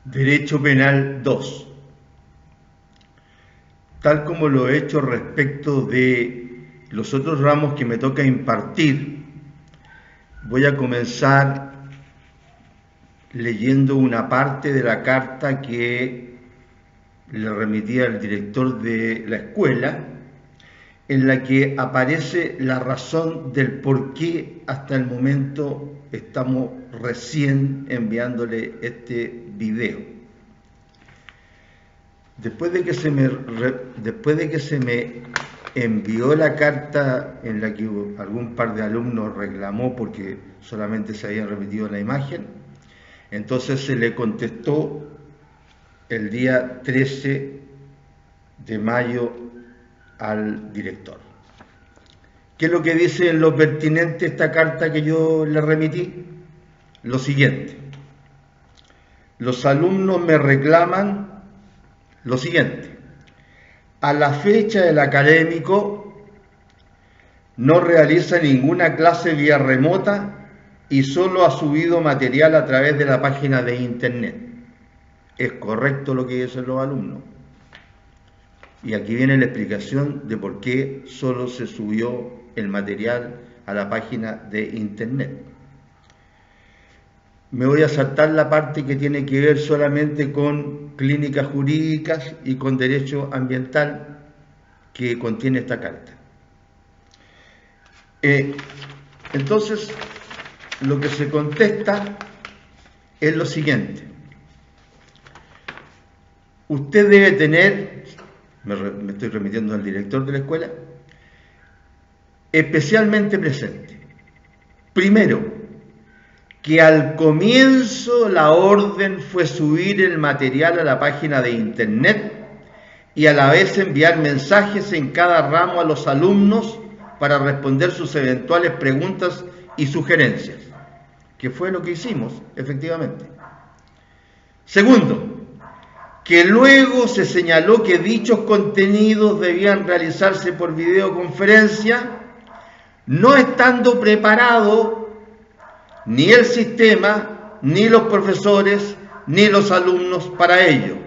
Derecho Penal 2. Tal como lo he hecho respecto de los otros ramos que me toca impartir, voy a comenzar leyendo una parte de la carta que le remití al director de la escuela, en la que aparece la razón del por qué hasta el momento estamos recién enviándole este video. Después de que se me envió la carta en la que algún par de alumnos reclamó porque solamente se habían remitido la imagen, entonces se le contestó el día 13 de mayo al director. ¿Qué es lo que dice en lo pertinente esta carta que yo le remití? Lo siguiente: los alumnos me reclaman lo siguiente: a la fecha del académico no realiza ninguna clase vía remota y solo ha subido material a través de la página de internet. ¿Es correcto lo que dicen los alumnos? Y aquí viene la explicación de por qué solo se subió el material a la página de internet. Me voy a saltar la parte que tiene que ver solamente con clínicas jurídicas y con derecho ambiental que contiene esta carta. Entonces, lo que se contesta es lo siguiente: usted debe tener, me estoy remitiendo al director de la escuela, especialmente presente, primero, que al comienzo la orden fue subir el material a la página de internet y a la vez enviar mensajes en cada ramo a los alumnos para responder sus eventuales preguntas y sugerencias, que fue lo que hicimos, efectivamente. Segundo, que luego se señaló que dichos contenidos debían realizarse por videoconferencia, no estando preparado ni el sistema, ni los profesores, ni los alumnos para ello,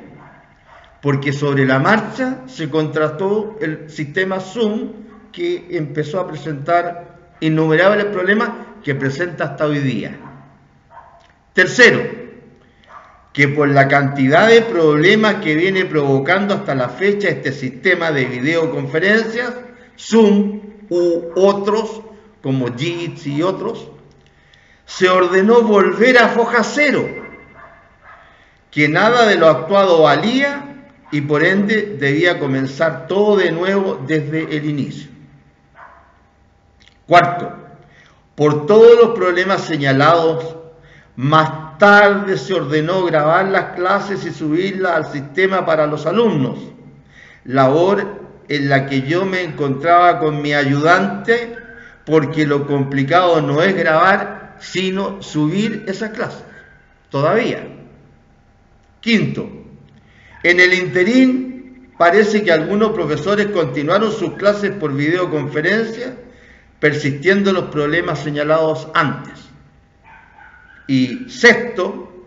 porque sobre la marcha se contrató el sistema Zoom, que empezó a presentar innumerables problemas que presenta hasta hoy día. Tercero, que por la cantidad de problemas que viene provocando hasta la fecha este sistema de videoconferencias, Zoom u otros, como Jitsi y otros, se ordenó volver a foja cero, que nada de lo actuado valía y por ende debía comenzar todo de nuevo desde el inicio. Cuarto, por todos los problemas señalados, más tarde se ordenó grabar las clases y subirlas al sistema para los alumnos, labor en la que yo me encontraba con mi ayudante, porque lo complicado no es grabar, sino subir esas clases, todavía. Quinto, en el interín parece que algunos profesores continuaron sus clases por videoconferencia, persistiendo los problemas señalados antes. Y sexto,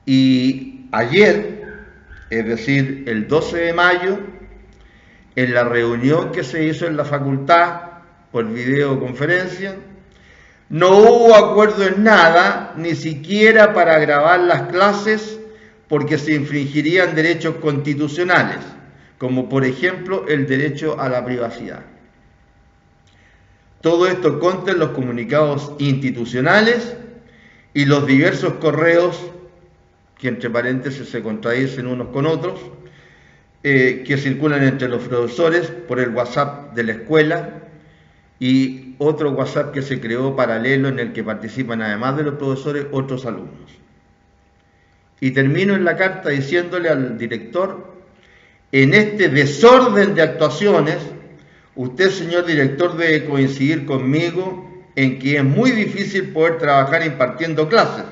y ayer, es decir, el 12 de mayo, en la reunión que se hizo en la facultad por videoconferencia, no hubo acuerdo en nada, ni siquiera para grabar las clases, porque se infringirían derechos constitucionales, como por ejemplo el derecho a la privacidad. Todo esto consta en los comunicados institucionales y los diversos correos, que entre paréntesis se contradicen unos con otros, que circulan entre los profesores por el WhatsApp de la escuela y otro WhatsApp que se creó paralelo en el que participan, además de los profesores, otros alumnos. Y termino en la carta diciéndole al director: en este desorden de actuaciones, usted, señor director, debe coincidir conmigo en que es muy difícil poder trabajar impartiendo clases,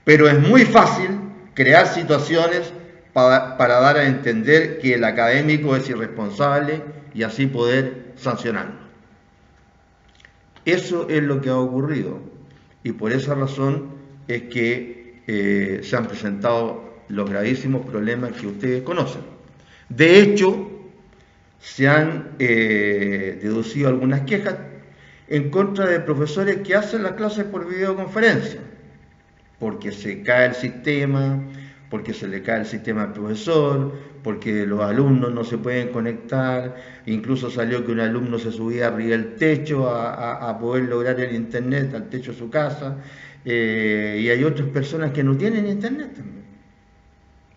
pero es muy fácil crear situaciones para dar a entender que el académico es irresponsable y así poder sancionarlo. Eso es lo que ha ocurrido y por esa razón es que se han presentado los gravísimos problemas que ustedes conocen. De hecho, se han deducido algunas quejas en contra de profesores que hacen las clases por videoconferencia, porque se cae el sistema, porque se le cae el sistema al profesor, porque los alumnos no se pueden conectar. Incluso salió que un alumno se subía arriba del techo a poder lograr el internet, al techo de su casa, y hay otras personas que no tienen internet también.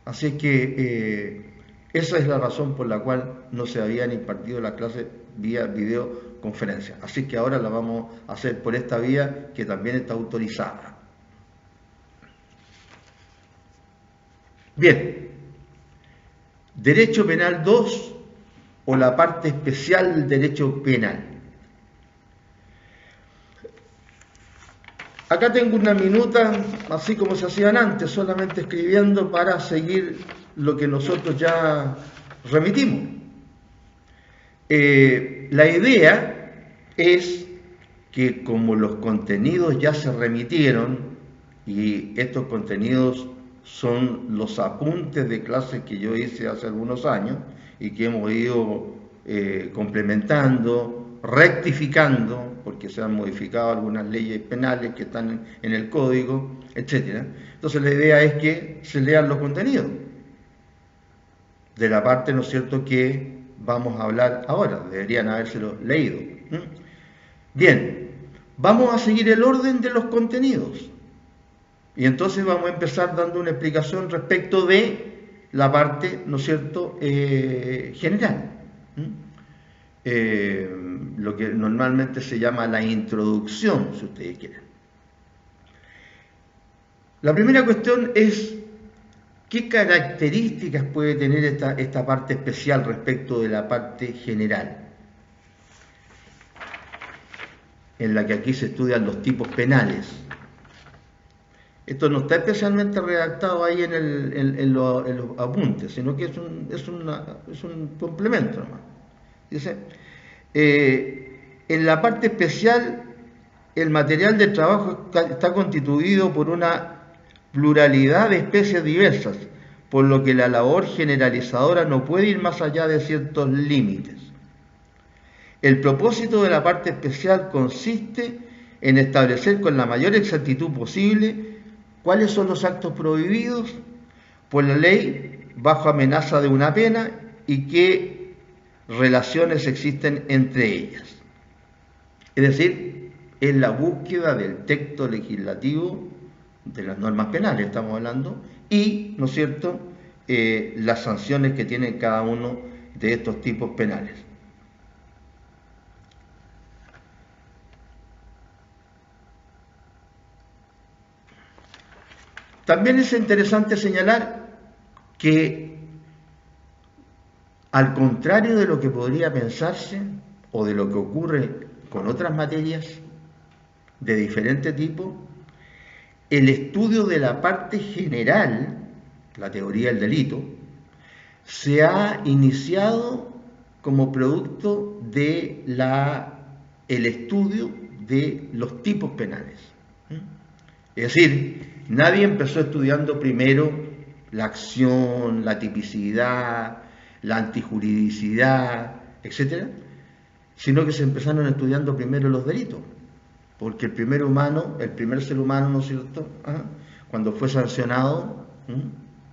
Así que esa es la razón por la cual no se habían impartido las clases vía videoconferencia. Así que ahora la vamos a hacer por esta vía que también está autorizada. Bien, Derecho Penal 2 o la parte especial del Derecho Penal. Acá tengo una minuta, así como se hacían antes, solamente escribiendo para seguir lo que nosotros ya remitimos. La idea es que como los contenidos ya se remitieron, y estos contenidos son los apuntes de clases que yo hice hace algunos años y que hemos ido complementando, rectificando, porque se han modificado algunas leyes penales que están en el código, etc. Entonces la idea es que se lean los contenidos de la parte, ¿no es cierto?, que vamos a hablar ahora. Deberían habérselo leído. Bien, vamos a seguir el orden de los contenidos. Y entonces vamos a empezar dando una explicación respecto de la parte, ¿no es cierto?, general. Lo que normalmente se llama la introducción, si ustedes quieren. La primera cuestión es qué características puede tener esta parte especial respecto de la parte general, en la que aquí se estudian los tipos penales. Esto no está especialmente redactado ahí en los apuntes, sino que es un complemento nomás. Dice, en la parte especial, el material de trabajo está constituido por una pluralidad de especies diversas, por lo que la labor generalizadora no puede ir más allá de ciertos límites. El propósito de la parte especial consiste en establecer con la mayor exactitud posible cuáles son los actos prohibidos por la ley bajo amenaza de una pena y qué relaciones existen entre ellas. Es decir, es la búsqueda del texto legislativo de las normas penales, estamos hablando, y, ¿no es cierto?, las sanciones que tienen cada uno de estos tipos penales. También es interesante señalar que, al contrario de lo que podría pensarse o de lo que ocurre con otras materias de diferente tipo, el estudio de la parte general, la teoría del delito, se ha iniciado como producto de el estudio de los tipos penales. Es decir, nadie empezó estudiando primero la acción, la tipicidad, la antijuridicidad, etc., sino que se empezaron estudiando primero los delitos, porque el primer ser humano, ¿no es cierto?, cuando fue sancionado,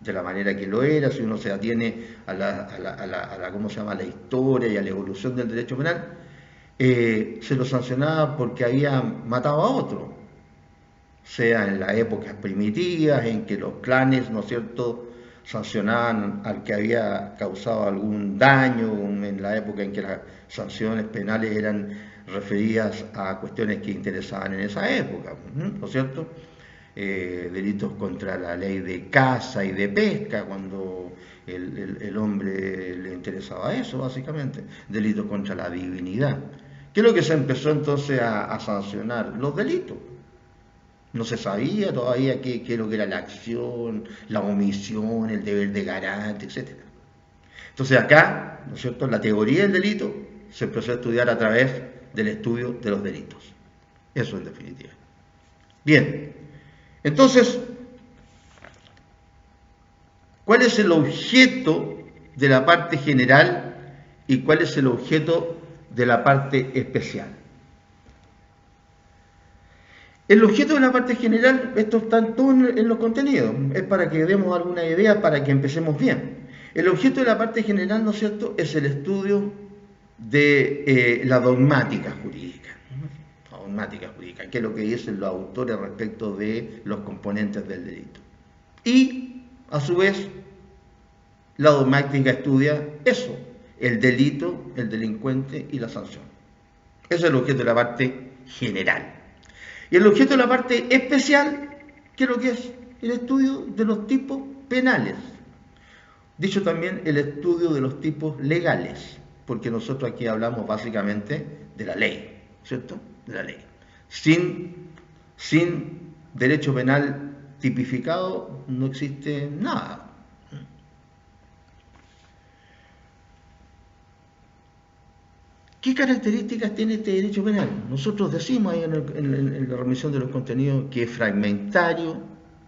de la manera que lo era, si uno se atiene a la ¿cómo se llama?, la historia y a la evolución del derecho penal, se lo sancionaba porque había matado a otro, sea en las épocas primitivas, en que los clanes, ¿no es cierto?, sancionaban al que había causado algún daño, en la época en que las sanciones penales eran referidas a cuestiones que interesaban en esa época, ¿no es cierto? Delitos contra la ley de caza y de pesca, cuando el hombre le interesaba eso, básicamente. Delitos contra la divinidad. ¿Qué es lo que se empezó entonces a sancionar? Los delitos. No se sabía todavía qué es lo que era la acción, la omisión, el deber de garante, etc. Entonces acá, ¿no es cierto?, la teoría del delito se empezó a estudiar a través del estudio de los delitos. Eso en definitiva. Bien, entonces, ¿Cuál es el objeto de la parte general y cuál es el objeto de la parte especial? El objeto de la parte general, esto está todo en los contenidos, es para que demos alguna idea, para que empecemos bien. El objeto de la parte general, ¿no es cierto?, es el estudio de la dogmática jurídica. La dogmática jurídica, que es lo que dicen los autores respecto de los componentes del delito. Y, a su vez, la dogmática estudia eso, el delito, el delincuente y la sanción. Ese es el objeto de la parte general. Y el objeto de la parte especial, ¿qué es lo que es? El estudio de los tipos penales. Dicho también, el estudio de los tipos legales, porque nosotros aquí hablamos básicamente de la ley, ¿cierto? De la ley. Sin derecho penal tipificado no existe nada. ¿Qué características tiene este derecho penal? Nosotros decimos ahí en la remisión de los contenidos que es fragmentario,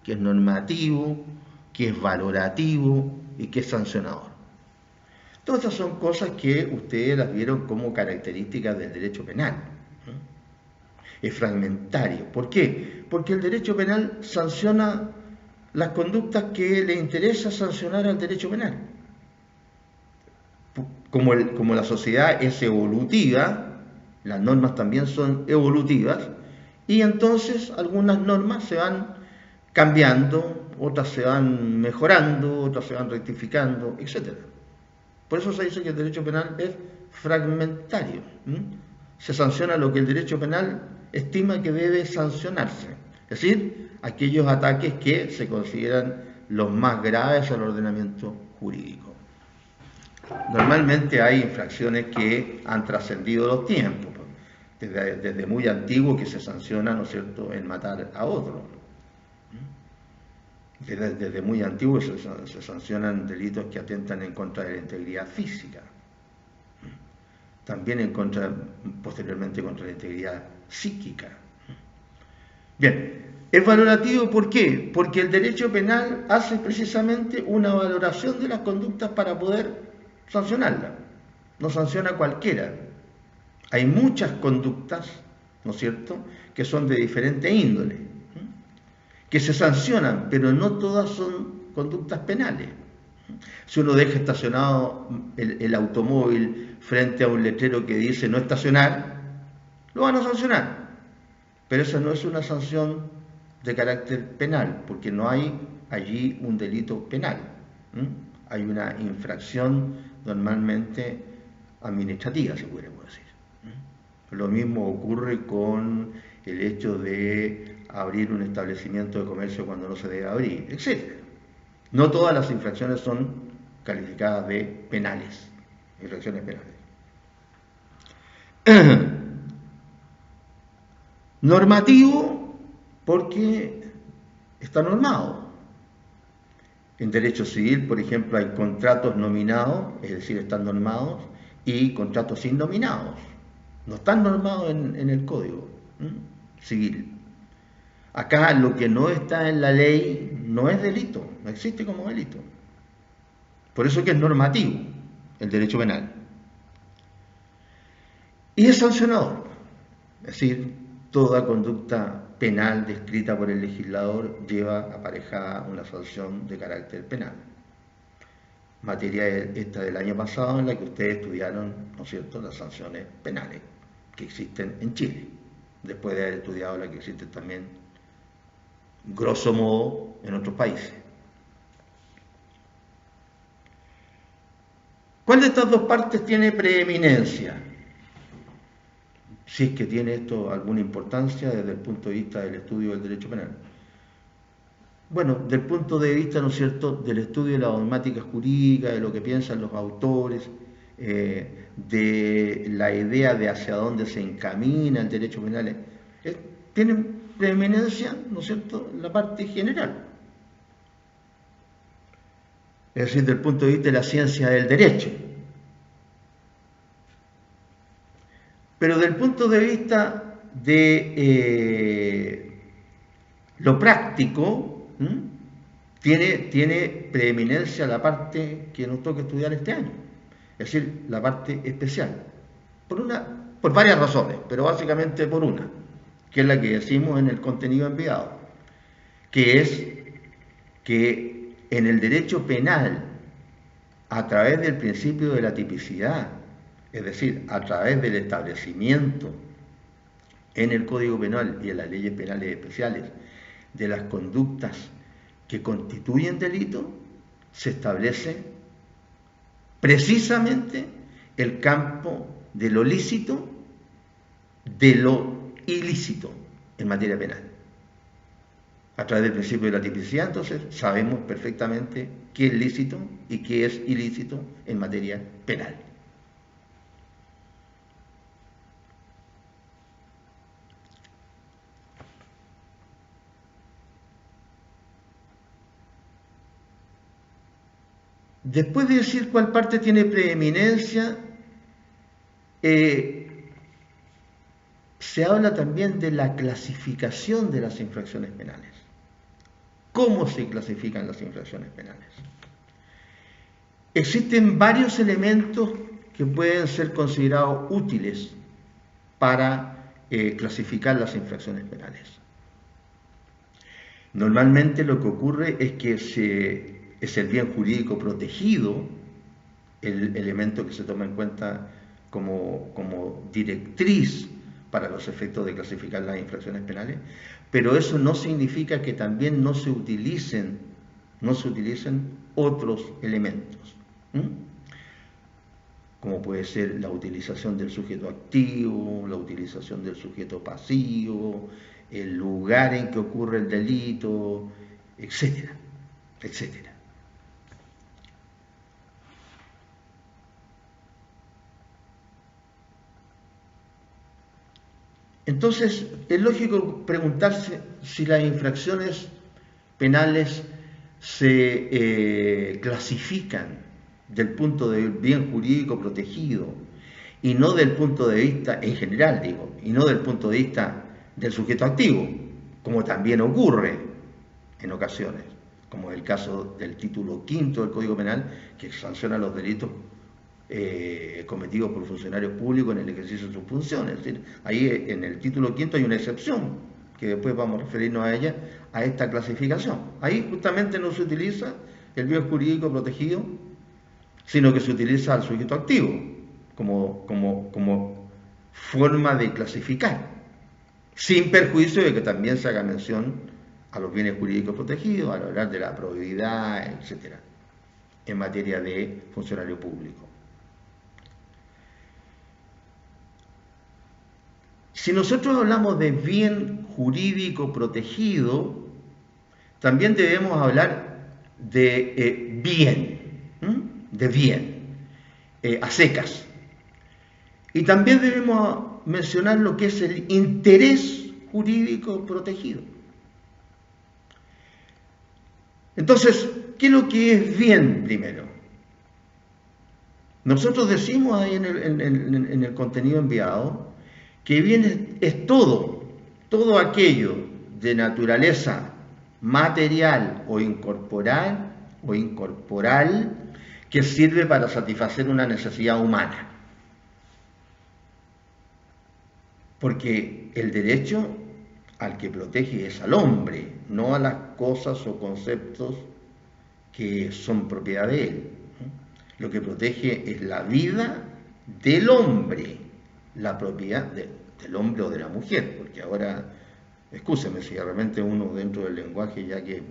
que es normativo, que es valorativo y que es sancionador. Todas estas son cosas que ustedes las vieron como características del derecho penal. Es fragmentario. ¿Por qué? Porque el derecho penal sanciona las conductas que le interesa sancionar al derecho penal. Como la sociedad es evolutiva, las normas también son evolutivas, y entonces algunas normas se van cambiando, otras se van mejorando, otras se van rectificando, etc. Por eso se dice que el derecho penal es fragmentario. Se sanciona lo que el derecho penal estima que debe sancionarse, es decir, aquellos ataques que se consideran los más graves al ordenamiento jurídico. Normalmente hay infracciones que han trascendido los tiempos, desde muy antiguo que se sanciona, ¿no es cierto?, el matar a otro. Desde muy antiguo se sancionan delitos que atentan en contra de la integridad física, también posteriormente contra la integridad psíquica. Bien, es valorativo, ¿por qué? Porque el derecho penal hace precisamente una valoración de las conductas para poder sancionarla. No sanciona cualquiera. Hay muchas conductas, ¿no es cierto?, que son de diferente índole, que se sancionan, pero no todas son conductas penales. Si uno deja estacionado el automóvil frente a un letrero que dice no estacionar, lo van a sancionar. Pero esa no es una sanción de carácter penal, porque no hay allí un delito penal. Hay una infracción normalmente administrativa, se podría decir. Lo mismo ocurre con el hecho de abrir un establecimiento de comercio cuando no se debe abrir, etc. No todas las infracciones son calificadas de penales, infracciones penales. Normativo, porque está normado. En derecho civil, por ejemplo, hay contratos nominados, es decir, están normados, y contratos innominados. No están normados en el código civil. Acá lo que no está en la ley no es delito, no existe como delito. Por eso que es normativo el derecho penal. Y es sancionador, es decir, toda conducta penal descrita por el legislador lleva aparejada una sanción de carácter penal. Materia esta del año pasado en la que ustedes estudiaron, ¿no es cierto?, las sanciones penales que existen en Chile, después de haber estudiado las que existen también, grosso modo, en otros países. ¿Cuál de estas dos partes tiene preeminencia? Si es que tiene esto alguna importancia desde el punto de vista del estudio del derecho penal. Bueno, del punto de vista, ¿no es cierto?, del estudio de la dogmática jurídica, de lo que piensan los autores, de la idea de hacia dónde se encamina el derecho penal, tiene preeminencia, ¿no es cierto?, la parte general. Es decir, del punto de vista de la ciencia del derecho. Pero del punto de vista de lo práctico, tiene preeminencia la parte que nos toca estudiar este año, es decir, la parte especial, por varias razones, pero básicamente por una, que es la que decimos en el contenido enviado, que es que en el derecho penal, a través del principio de la tipicidad, es decir, a través del establecimiento en el Código Penal y en las leyes penales especiales de las conductas que constituyen delito, se establece precisamente el campo de lo lícito, de lo ilícito en materia penal. A través del principio de la tipicidad, entonces, sabemos perfectamente qué es lícito y qué es ilícito en materia penal. Después de decir cuál parte tiene preeminencia, se habla también de la clasificación de las infracciones penales. ¿Cómo se clasifican las infracciones penales? Existen varios elementos que pueden ser considerados útiles para clasificar las infracciones penales. Normalmente lo que ocurre es que es el bien jurídico protegido el elemento que se toma en cuenta como directriz para los efectos de clasificar las infracciones penales, pero eso no significa que también no se utilicen otros elementos, como puede ser la utilización del sujeto activo, la utilización del sujeto pasivo, el lugar en que ocurre el delito, etcétera, etcétera. Entonces, es lógico preguntarse si las infracciones penales se clasifican del punto de bien jurídico protegido y no del punto de vista, en general digo, y no del punto de vista del sujeto activo, como también ocurre en ocasiones, como es el caso del título quinto del Código Penal, que sanciona los delitos cometidos por funcionarios públicos en el ejercicio de sus funciones. Es decir, ahí en el título quinto hay una excepción, que después vamos a referirnos a ella, a esta clasificación. Ahí justamente no se utiliza el bien jurídico protegido, sino que se utiliza al sujeto activo como forma de clasificar, sin perjuicio de que también se haga mención a los bienes jurídicos protegidos, al hablar de la probidad, etcétera, en materia de funcionario público. Si nosotros hablamos de bien jurídico protegido, también debemos hablar de bien, a secas. Y también debemos mencionar lo que es el interés jurídico protegido. Entonces, ¿qué es lo que es bien primero? Nosotros decimos ahí en el contenido enviado que bien es todo aquello de naturaleza material o incorporal que sirve para satisfacer una necesidad humana. Porque el derecho al que protege es al hombre, no a las cosas o conceptos que son propiedad de él. Lo que protege es la vida del hombre, la propiedad del hombre o de la mujer, porque ahora, excúseme si realmente uno dentro del lenguaje, ya que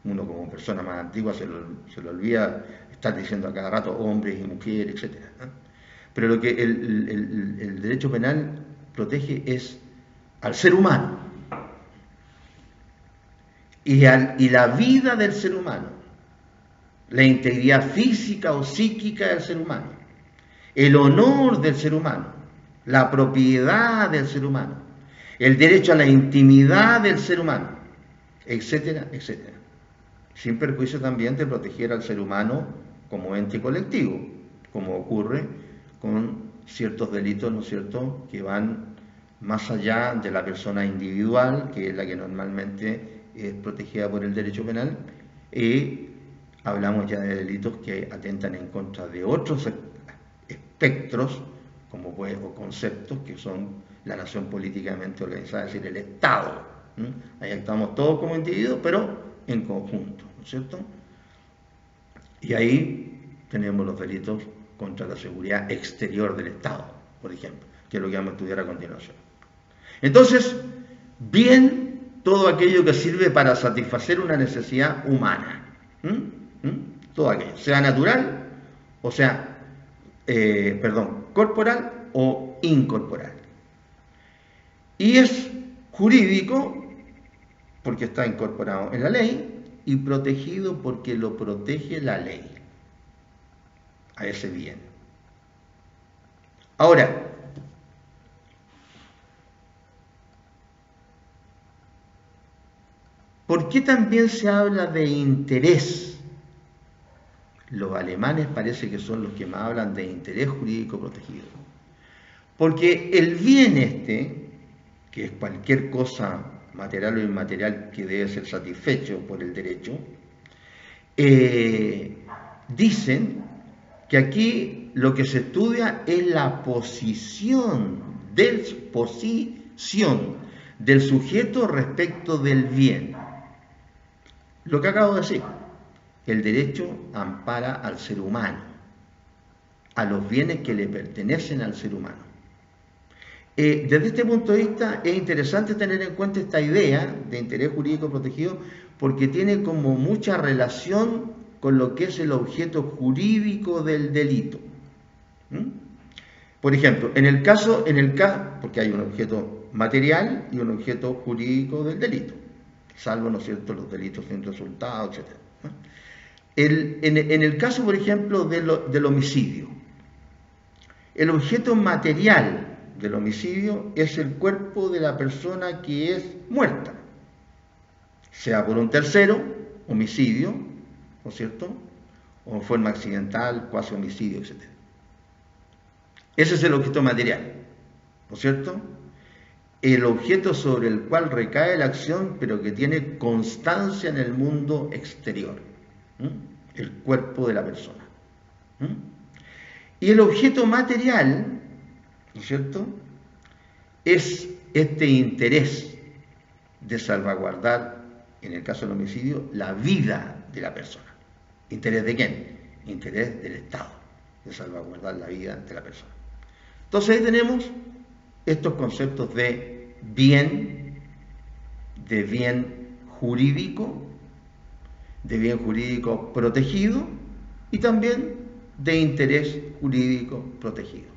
uno como persona más antigua se lo olvida estar diciendo a cada rato hombres y mujeres, etc. Pero lo que el derecho penal protege es al ser humano y la vida del ser humano, la integridad física o psíquica del ser humano, el honor del ser humano, la propiedad del ser humano, el derecho a la intimidad del ser humano, etcétera, etcétera. Sin perjuicio también de proteger al ser humano como ente colectivo, como ocurre con ciertos delitos, ¿no es cierto?, que van más allá de la persona individual, que es la que normalmente es protegida por el derecho penal, Y hablamos ya de delitos que atentan en contra de otros espectros, como o conceptos, que son la nación políticamente organizada, es decir, el Estado. Ahí estamos todos como individuos, pero en conjunto, ¿no es cierto? Y ahí tenemos los delitos contra la seguridad exterior del Estado, por ejemplo, que es lo que vamos a estudiar a continuación. Entonces, bien, todo aquello que sirve para satisfacer una necesidad humana. Todo aquello, sea natural, o sea, corporal o incorporal. Y es jurídico porque está incorporado en la ley y protegido porque lo protege la ley a ese bien. Ahora, ¿por qué también se habla de interés? Los alemanes parece que son los que más hablan de interés jurídico protegido. Porque el bien que es cualquier cosa material o inmaterial que debe ser satisfecho por el derecho, dicen que aquí lo que se estudia es la posición del sujeto respecto del bien. Lo que acabo de decir, el derecho ampara al ser humano, a los bienes que le pertenecen al ser humano. Desde este punto de vista es interesante tener en cuenta esta idea de interés jurídico protegido porque tiene como mucha relación con lo que es el objeto jurídico del delito. Por ejemplo, en el caso, porque hay un objeto material y un objeto jurídico del delito, salvo, ¿no es cierto?, los delitos sin resultado, etc. En el caso, por ejemplo, del homicidio, el objeto material del homicidio es el cuerpo de la persona que es muerta, sea por un tercero, homicidio, ¿no es cierto?, o forma accidental, cuasi homicidio, etc. Ese es el objeto material, ¿no es cierto? El objeto sobre el cual recae la acción, pero que tiene constancia en el mundo exterior, el cuerpo de la persona. Y el objeto material, ¿no es cierto?, es este interés de salvaguardar, en el caso del homicidio, la vida de la persona. ¿Interés de quién? Interés del Estado, de salvaguardar la vida de la persona. Entonces ahí tenemos estos conceptos de bien jurídico, de bien jurídico protegido y también de interés jurídico protegido.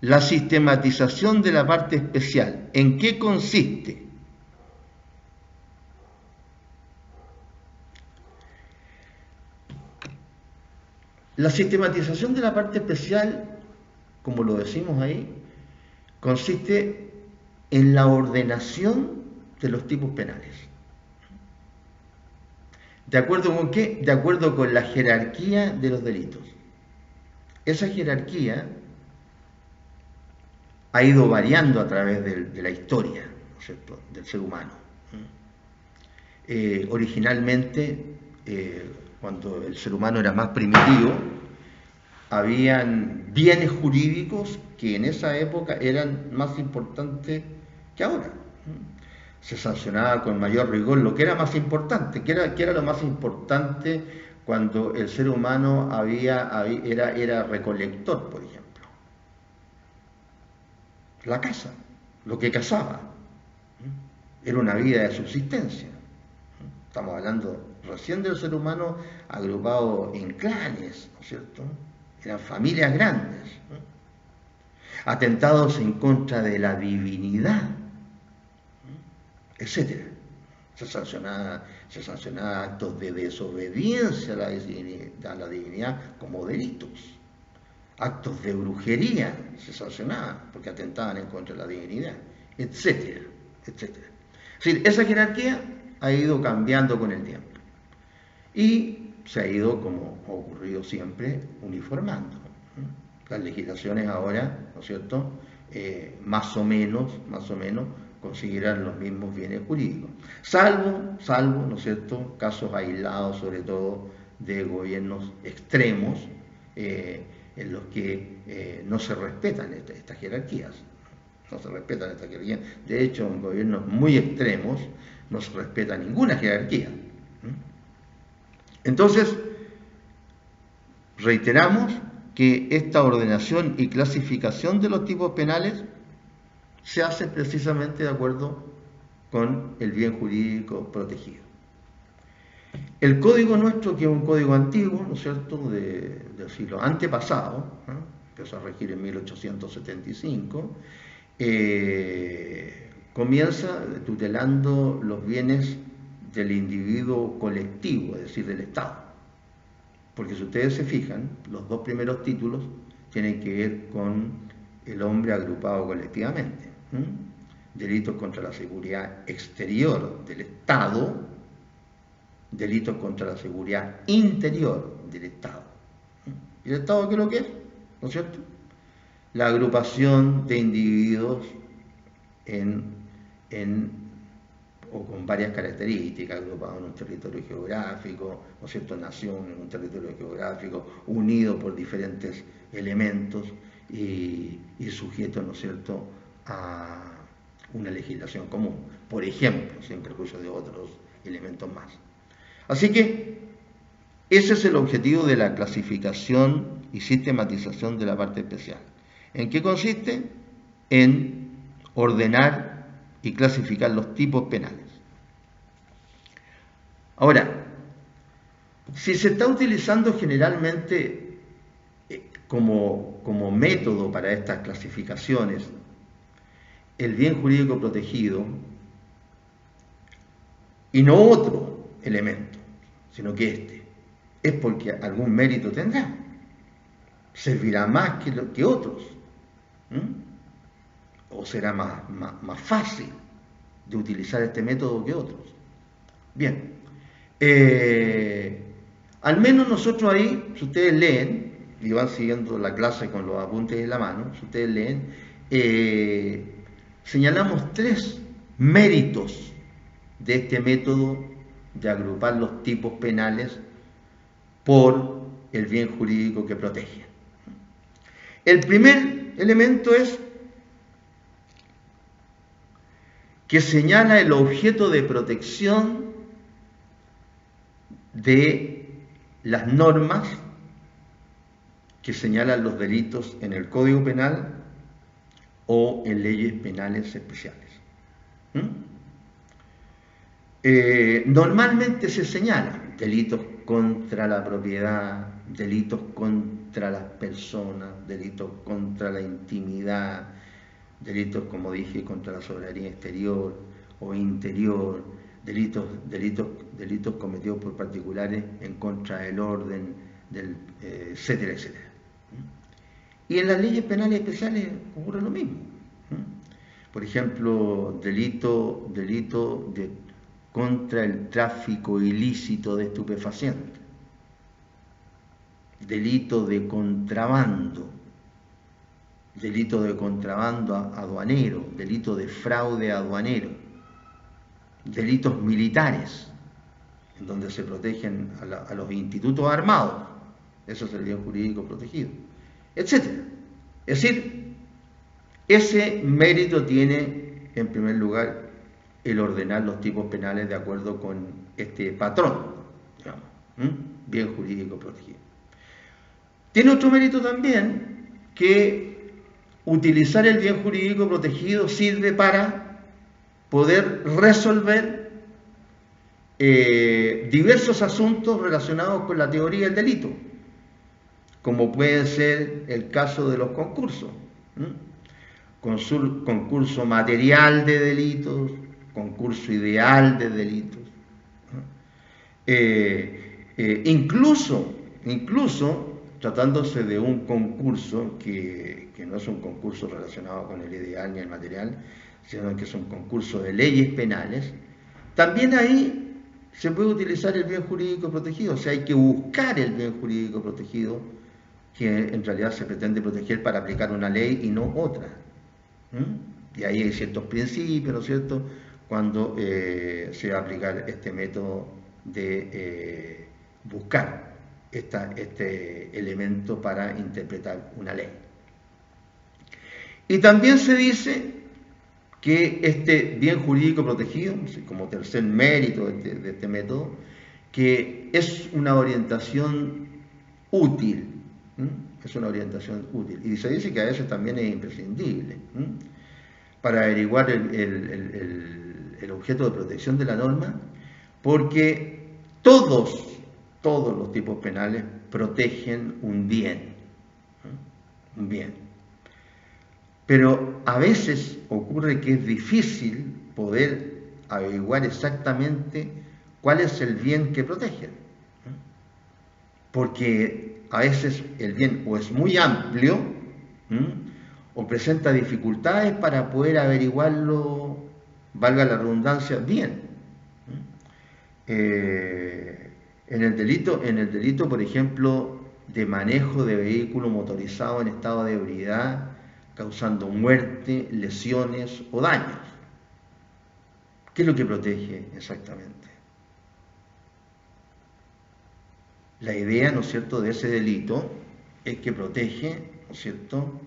La sistematización de la parte especial, ¿en qué consiste? La sistematización de la parte especial, como lo decimos ahí, consiste en la ordenación de los tipos penales. ¿De acuerdo con qué? De acuerdo con la jerarquía de los delitos. Esa jerarquía ha ido variando a través de la historia, ¿no es cierto?, del ser humano. Originalmente, cuando el ser humano era más primitivo, habían bienes jurídicos que en esa época eran más importantes que ahora. Se sancionaba con mayor rigor lo que era más importante. ¿Qué era lo más importante cuando el ser humano era recolector, por ejemplo? La caza, lo que cazaba. Era una vida de subsistencia. Estamos hablando recién del ser humano agrupado en clanes, ¿no es cierto? Eran familias grandes, atentados en contra de la divinidad, etc. Se sancionaba actos de desobediencia a la divinidad como delitos. Actos de brujería se sancionaban porque atentaban en contra de la divinidad, etcétera, etcétera. Es decir, esa jerarquía ha ido cambiando con el tiempo y se ha ido, como ha ocurrido siempre, uniformando. Las legislaciones ahora, ¿no es cierto?, más o menos, conseguirán los mismos bienes jurídicos. Salvo, ¿no es cierto?, casos aislados, sobre todo de gobiernos extremos, en los que no se respetan estas jerarquías. No se respetan estas jerarquías. De hecho, en gobiernos muy extremos no se respeta ninguna jerarquía. Entonces, reiteramos que esta ordenación y clasificación de los tipos penales se hace precisamente de acuerdo con el bien jurídico protegido. El código nuestro, que es un código antiguo, ¿no es cierto?, del siglo antepasado, empezó a regir en 1875, comienza tutelando los bienes del individuo colectivo, es decir, del Estado. Porque si ustedes se fijan, los dos primeros títulos tienen que ver con el hombre agrupado colectivamente. Delitos contra la seguridad exterior del Estado, delitos contra la seguridad interior del Estado. ¿Y el Estado qué es lo que es? ¿No es cierto? La agrupación de individuos o con varias características, agrupados en un territorio geográfico, ¿no es cierto?, nación en un territorio geográfico, unido por diferentes elementos y sujetos, ¿no es cierto?, a una legislación común, por ejemplo, sin perjuicio de otros elementos más. Así que ese es el objetivo de la clasificación y sistematización de la parte especial. ¿En qué consiste? En ordenar y clasificar los tipos penales. Ahora, si se está utilizando generalmente como método para estas clasificaciones el bien jurídico protegido y no otro elemento, sino que este, es porque algún mérito tendrá, servirá más que otros, o será más fácil de utilizar este método que otros. Bien, al menos nosotros ahí, si ustedes leen y van siguiendo la clase con los apuntes en la mano, si ustedes leen, señalamos 3 méritos de este método de agrupar los tipos penales por el bien jurídico que protege. El primer elemento es que señala el objeto de protección de las normas que señalan los delitos en el Código Penal o en leyes penales especiales. Normalmente se señalan delitos contra la propiedad, delitos contra las personas, delitos contra la intimidad, delitos, como dije, contra la soberanía exterior o interior, delitos cometidos por particulares en contra del orden, etcétera, etcétera. Y en las leyes penales especiales ocurre lo mismo. Por ejemplo, delito contra el tráfico ilícito de estupefacientes, delito de contrabando aduanero, delito de fraude aduanero, delitos militares, en donde se protegen a los institutos armados, eso es el bien jurídico protegido, etc. Es decir, ese mérito tiene, en primer lugar, el ordenar los tipos penales de acuerdo con este patrón, digamos, bien jurídico protegido. Tiene otro mérito también, que utilizar el bien jurídico protegido sirve para poder resolver diversos asuntos relacionados con la teoría del delito, como puede ser el caso de los concursos, concurso material de delitos, concurso ideal de delitos, incluso tratándose de un concurso que no es un concurso relacionado con el ideal ni el material, sino que es un concurso de leyes penales, también ahí se puede utilizar el bien jurídico protegido. O sea, hay que buscar el bien jurídico protegido que en realidad se pretende proteger para aplicar una ley y no otra. Y ahí hay ciertos principios, ¿no es cierto?, cuando se va a aplicar este método de buscar este elemento para interpretar una ley. Y también se dice que este bien jurídico protegido, como tercer mérito de este método, que es una orientación útil, es una orientación útil. Y se dice que a veces también es imprescindible para averiguar el objeto de protección de la norma, porque todos los tipos penales protegen un bien, un bien. Pero a veces ocurre que es difícil poder averiguar exactamente cuál es el bien que protegen, porque a veces el bien o es muy amplio o presenta dificultades para poder averiguarlo, valga la redundancia, bien. En el delito, por ejemplo, de manejo de vehículo motorizado en estado de ebriedad, causando muerte, lesiones o daños. ¿Qué es lo que protege exactamente? La idea, ¿no es cierto?, de ese delito es que protege, ¿no es cierto?,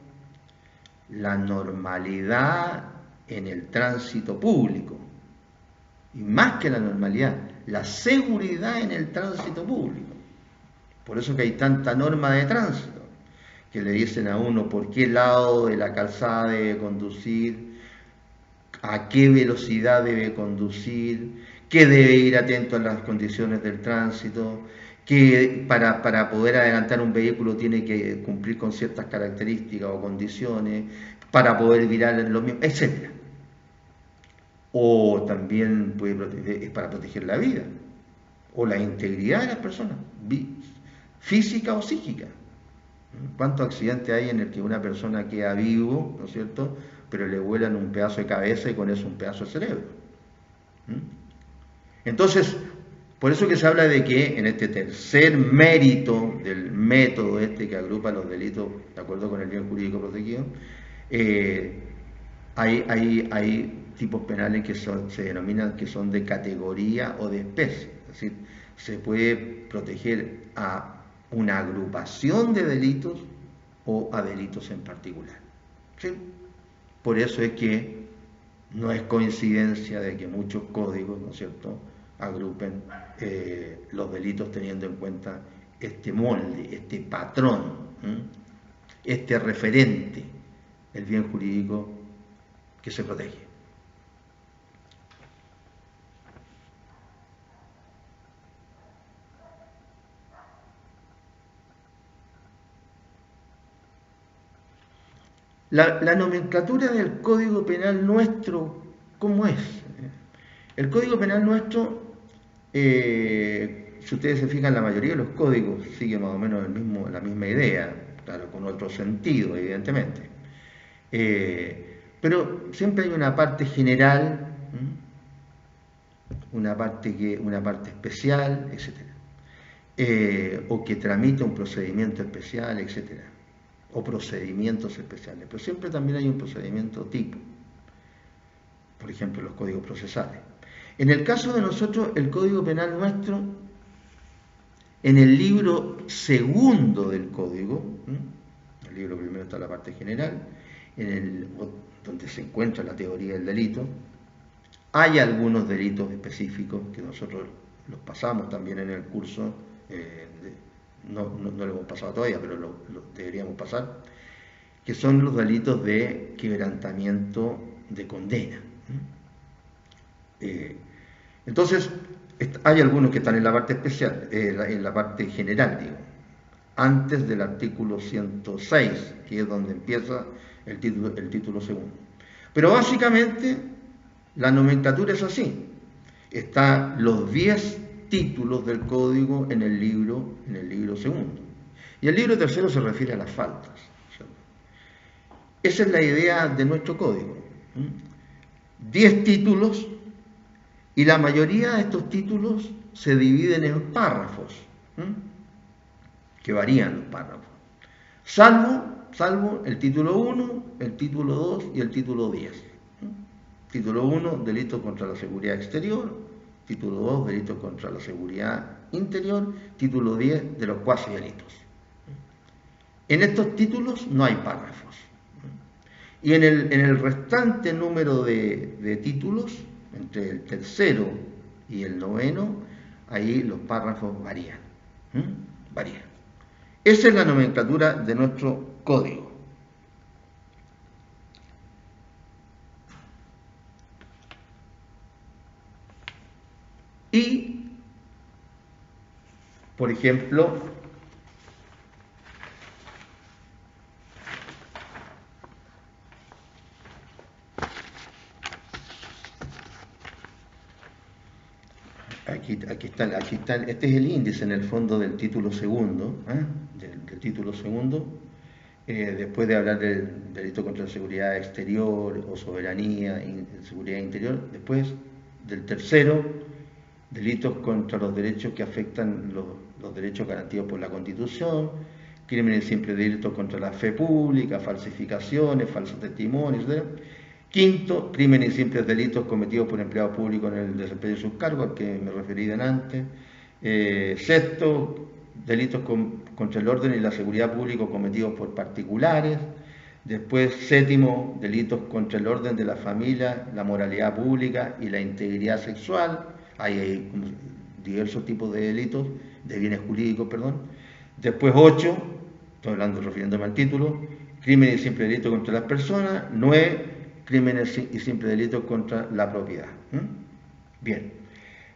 la normalidad en el tránsito público. Y más que la normalidad, la seguridad en el tránsito público. Por eso que hay tanta norma de tránsito, que le dicen a uno por qué lado de la calzada debe conducir, a qué velocidad debe conducir, que debe ir atento a las condiciones del tránsito, que para poder adelantar un vehículo tiene que cumplir con ciertas características o condiciones, para poder virar en lo mismo, etc. O también es para proteger la vida o la integridad de las personas, física o psíquica. ¿Cuántos accidentes hay en el que una persona queda vivo, ¿no es cierto?, pero le vuelan un pedazo de cabeza y con eso un pedazo de cerebro? Entonces, por eso que se habla de que en este tercer mérito del método que agrupa los delitos de acuerdo con el bien jurídico protegido, hay tipos penales que se denominan que son de categoría o de especie. Es decir, se puede proteger a una agrupación de delitos o a delitos en particular. ¿Sí? Por eso es que no es coincidencia de que muchos códigos, ¿no es cierto?, agrupen los delitos teniendo en cuenta este molde, este patrón, este referente, el bien jurídico que se protege. La nomenclatura del Código Penal nuestro, ¿cómo es? El Código Penal nuestro, si ustedes se fijan, la mayoría de los códigos sigue más o menos la misma idea, claro, con otro sentido, evidentemente. Pero siempre hay una parte general, una parte especial, etc. O que tramite un procedimiento especial, etc. O procedimientos especiales. Pero siempre también hay un procedimiento tipo. Por ejemplo, los códigos procesales. En el caso de nosotros, el Código Penal nuestro, en el libro segundo del Código, el libro primero está la parte general, donde se encuentra la teoría del delito, hay algunos delitos específicos que nosotros los pasamos también en el curso, no lo hemos pasado todavía, pero lo deberíamos pasar, que son los delitos de quebrantamiento de condena. Entonces, hay algunos que están en la parte especial, en la parte general, digo, antes del artículo 106, que es donde empieza el título segundo. Pero básicamente, la nomenclatura es así. Están los 10 títulos del código en el libro segundo. Y el libro tercero se refiere a las faltas. Esa es la idea de nuestro código. 10 títulos, y la mayoría de estos títulos se dividen en párrafos, que varían los párrafos. Salvo salvo el título 1, el título 2 y el título 10. Título 1, delitos contra la seguridad exterior. Título 2, delitos contra la seguridad interior. Título 10, de los cuasi delitos. En estos títulos no hay párrafos. Y en el restante número de títulos, entre el tercero y el noveno, ahí los párrafos varían. Varían. Esa es la nomenclatura de nuestro código. Y, por ejemplo, aquí está, este es el índice en el fondo del título segundo, del título segundo, después de hablar del delito contra la seguridad exterior o soberanía y seguridad interior, después del tercero, delitos contra los derechos que afectan los derechos garantidos por la Constitución, crímenes simples, delitos contra la fe pública, falsificaciones, falsos testimonios, etc. Quinto, crímenes y simples delitos cometidos por empleados públicos en el desempeño de sus cargos, al que me referí delante. Sexto, delitos contra el orden y la seguridad pública cometidos por particulares. Después, séptimo, delitos contra el orden de la familia, la moralidad pública y la integridad sexual. Hay diversos tipos de delitos, de bienes jurídicos, perdón. Después, 8, estoy hablando refiriéndome al título, crímenes y simples delitos contra las personas. 9, crímenes y simples delitos contra la propiedad. Bien.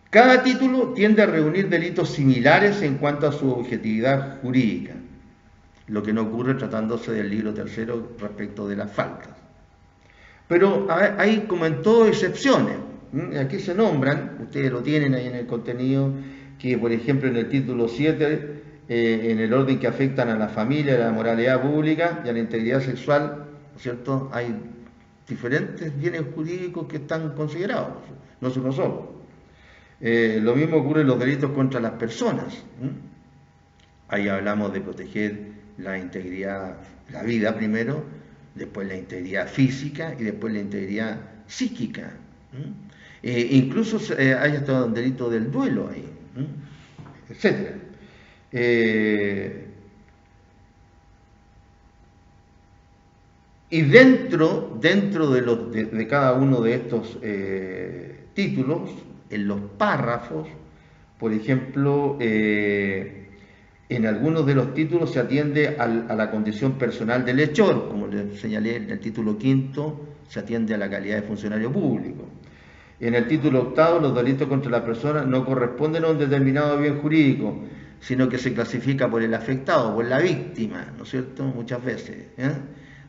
Cada título tiende a reunir delitos similares en cuanto a su objetividad jurídica, lo que no ocurre tratándose del libro tercero respecto de las faltas. Pero hay, como en todo, excepciones. Aquí se nombran, ustedes lo tienen ahí en el contenido, que por ejemplo en el título 7, en el orden que afectan a la familia, a la moralidad pública y a la integridad sexual, ¿no es cierto? Hay diferentes bienes jurídicos que están considerados, no es uno solo. Lo mismo ocurre en los delitos contra las personas. Ahí hablamos de proteger la integridad, la vida primero, después la integridad física y después la integridad psíquica. Incluso hay hasta un delito del duelo ahí, etc. Y dentro de cada uno de estos títulos, en los párrafos, por ejemplo, en algunos de los títulos se atiende a la condición personal del hechor, como les señalé en el título 5, se atiende a la calidad de funcionario público. En el título 8, los delitos contra la persona no corresponden a un determinado bien jurídico, sino que se clasifica por el afectado, por la víctima, ¿no es cierto? Muchas veces.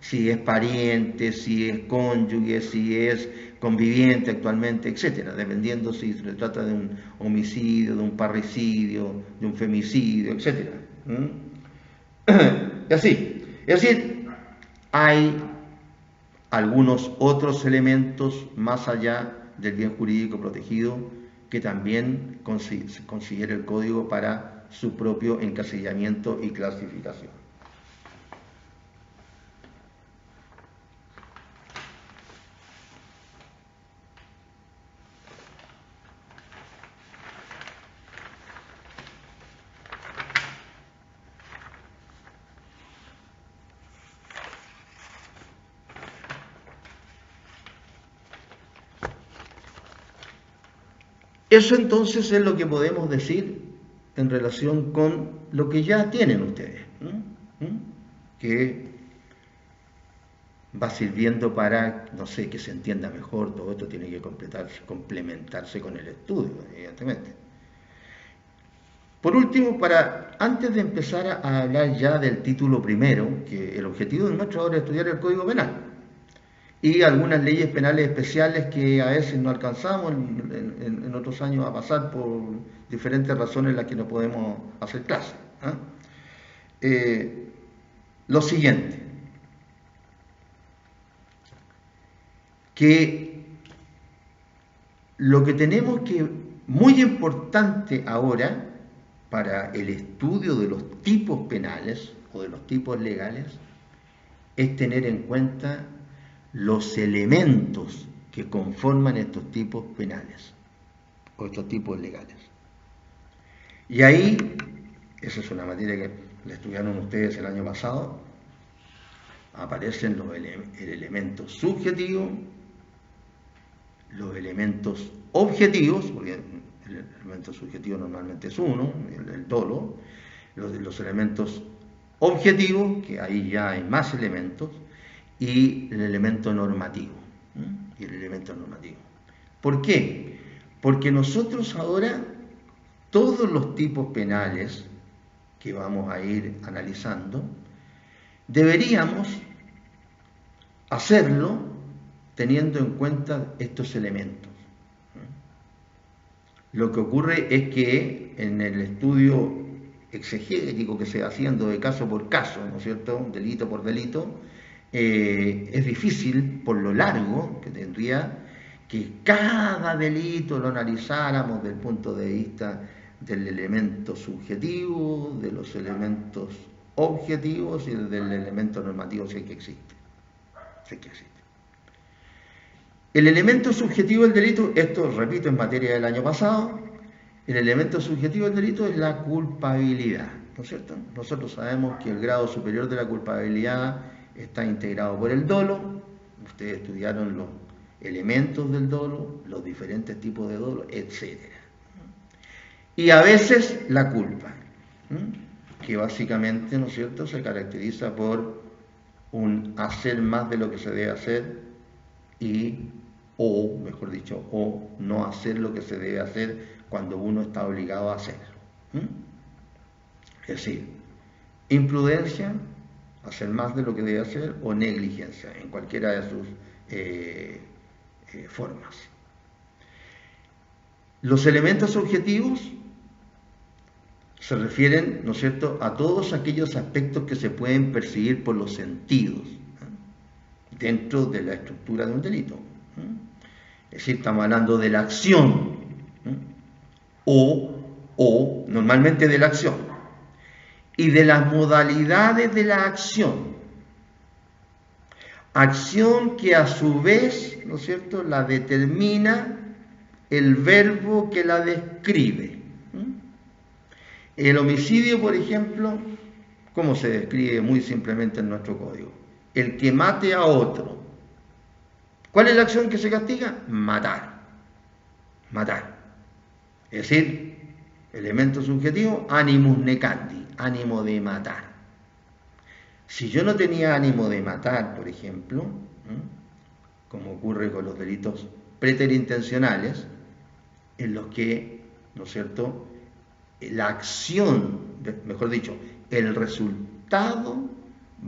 Si es pariente, si es cónyuge, si es conviviente actualmente, etcétera, dependiendo si se trata de un homicidio, de un parricidio, de un femicidio, etcétera. Y así. Es decir, hay algunos otros elementos más allá del bien jurídico protegido que también considera el Código para su propio encasillamiento y clasificación. Eso entonces es lo que podemos decir en relación con lo que ya tienen ustedes, que va sirviendo para, no sé, que se entienda mejor. Todo esto tiene que complementarse con el estudio, evidentemente. Por último, antes de empezar a hablar ya del título primero, que el objetivo de nuestro ahora es estudiar el Código Penal y algunas leyes penales especiales que a veces no alcanzamos en otros años a pasar por diferentes razones en las que no podemos hacer clase. Lo siguiente, que lo que tenemos que, muy importante ahora para el estudio de los tipos penales o de los tipos legales, es tener en cuenta los elementos que conforman estos tipos penales o estos tipos legales. Y ahí, esa es una materia que la estudiaron ustedes el año pasado, aparecen el elemento subjetivo, los elementos objetivos, porque el elemento subjetivo normalmente es uno, el dolo, los elementos objetivos, que ahí ya hay más elementos, y el elemento normativo. Y el elemento normativo. ¿Por qué? Porque nosotros ahora, todos los tipos penales que vamos a ir analizando, deberíamos hacerlo teniendo en cuenta estos elementos. Lo que ocurre es que en el estudio exegético que se va haciendo de caso por caso, ¿no es cierto?, delito por delito, es difícil por lo largo que tendría que cada delito lo analizáramos desde el punto de vista del elemento subjetivo, de los elementos objetivos y del elemento normativo si es que existe. El elemento subjetivo del delito, esto repito en materia del año pasado, el elemento subjetivo del delito es la culpabilidad, ¿no es cierto? Nosotros sabemos que el grado superior de la culpabilidad está integrado por el dolo, ustedes estudiaron los elementos del dolo, los diferentes tipos de dolo, etc. Y a veces la culpa, que básicamente, ¿no es cierto?, se caracteriza por un hacer más de lo que se debe hacer o, mejor dicho, o no hacer lo que se debe hacer cuando uno está obligado a hacerlo. Es decir, imprudencia, hacer más de lo que debe hacer, o negligencia, en cualquiera de sus formas. Los elementos objetivos se refieren, ¿no es cierto?, a todos aquellos aspectos que se pueden percibir por los sentidos dentro de la estructura de un delito. Es decir, estamos hablando de la acción o normalmente de la acción y de las modalidades de la acción. Acción que a su vez, ¿no es cierto?, la determina el verbo que la describe. El homicidio, por ejemplo, ¿cómo se describe muy simplemente en nuestro código? El que mate a otro. ¿Cuál es la acción que se castiga? Matar. Matar. Es decir, elemento subjetivo, animus necandi, ánimo de matar. Si yo no tenía ánimo de matar, por ejemplo, como ocurre con los delitos preterintencionales, en los que, ¿no es cierto?, la acción, mejor dicho, el resultado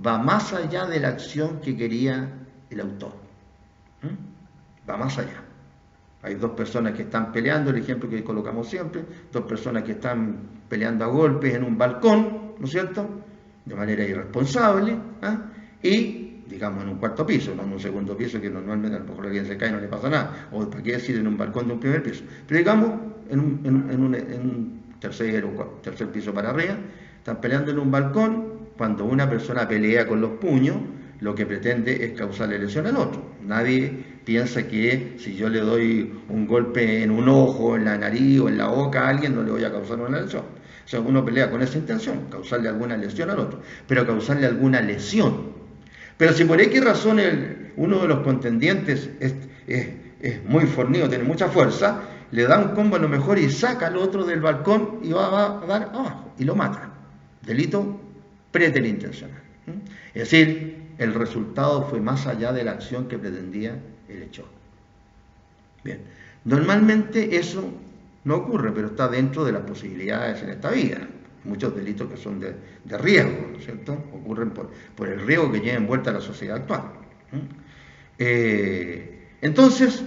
va más allá de la acción que quería el autor. Va más allá. Hay dos personas que están peleando, el ejemplo que colocamos siempre, dos personas que están peleando a golpes en un balcón, ¿no es cierto?, de manera irresponsable, y, digamos, en un cuarto piso, no en un segundo piso, que normalmente a lo mejor alguien se cae y no le pasa nada, o para qué decir en un balcón de un primer piso, pero digamos, en un tercer piso para arriba, están peleando en un balcón. Cuando una persona pelea con los puños, lo que pretende es causarle lesión al otro. Nadie piensa que si yo le doy un golpe en un ojo, en la nariz o en la boca a alguien, no le voy a causar una lesión. O sea, uno pelea con esa intención, causarle alguna lesión al otro, pero causarle alguna lesión. Pero si por X razón uno de los contendientes es muy fornido, tiene mucha fuerza, le da un combo a lo mejor y saca al otro del balcón y va a dar abajo y lo mata. Delito preterintencional. Es decir, el resultado fue más allá de la acción que pretendía el hecho. Bien, normalmente eso no ocurre, pero está dentro de las posibilidades en esta vida. Muchos delitos que son de riesgo, ¿no es cierto?, ocurren por el riesgo que lleva envuelta la sociedad actual. Entonces,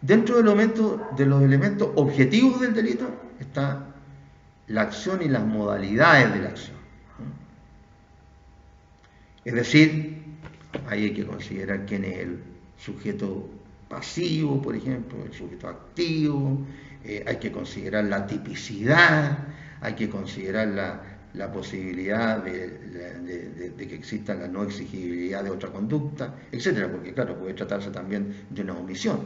dentro de los elementos objetivos del delito está la acción y las modalidades de la acción. Es decir, ahí hay que considerar quién es el sujeto pasivo, por ejemplo, el sujeto activo, hay que considerar la tipicidad, hay que considerar la posibilidad de que exista la no exigibilidad de otra conducta, etcétera, porque claro, puede tratarse también de una omisión,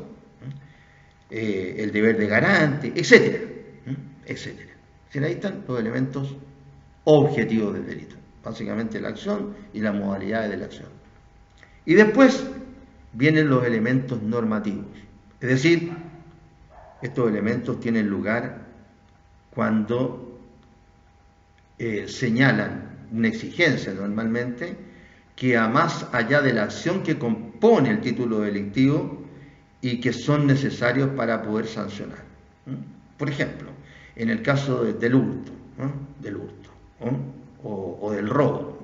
el deber de garante, etcétera, etcétera. Ahí están los elementos objetivos del delito, básicamente la acción y las modalidades de la acción. Y después vienen los elementos normativos, es decir, estos elementos tienen lugar cuando señalan una exigencia normalmente que va más allá de la acción que compone el título delictivo y que son necesarios para poder sancionar. Por ejemplo, en el caso del hurto, o del robo,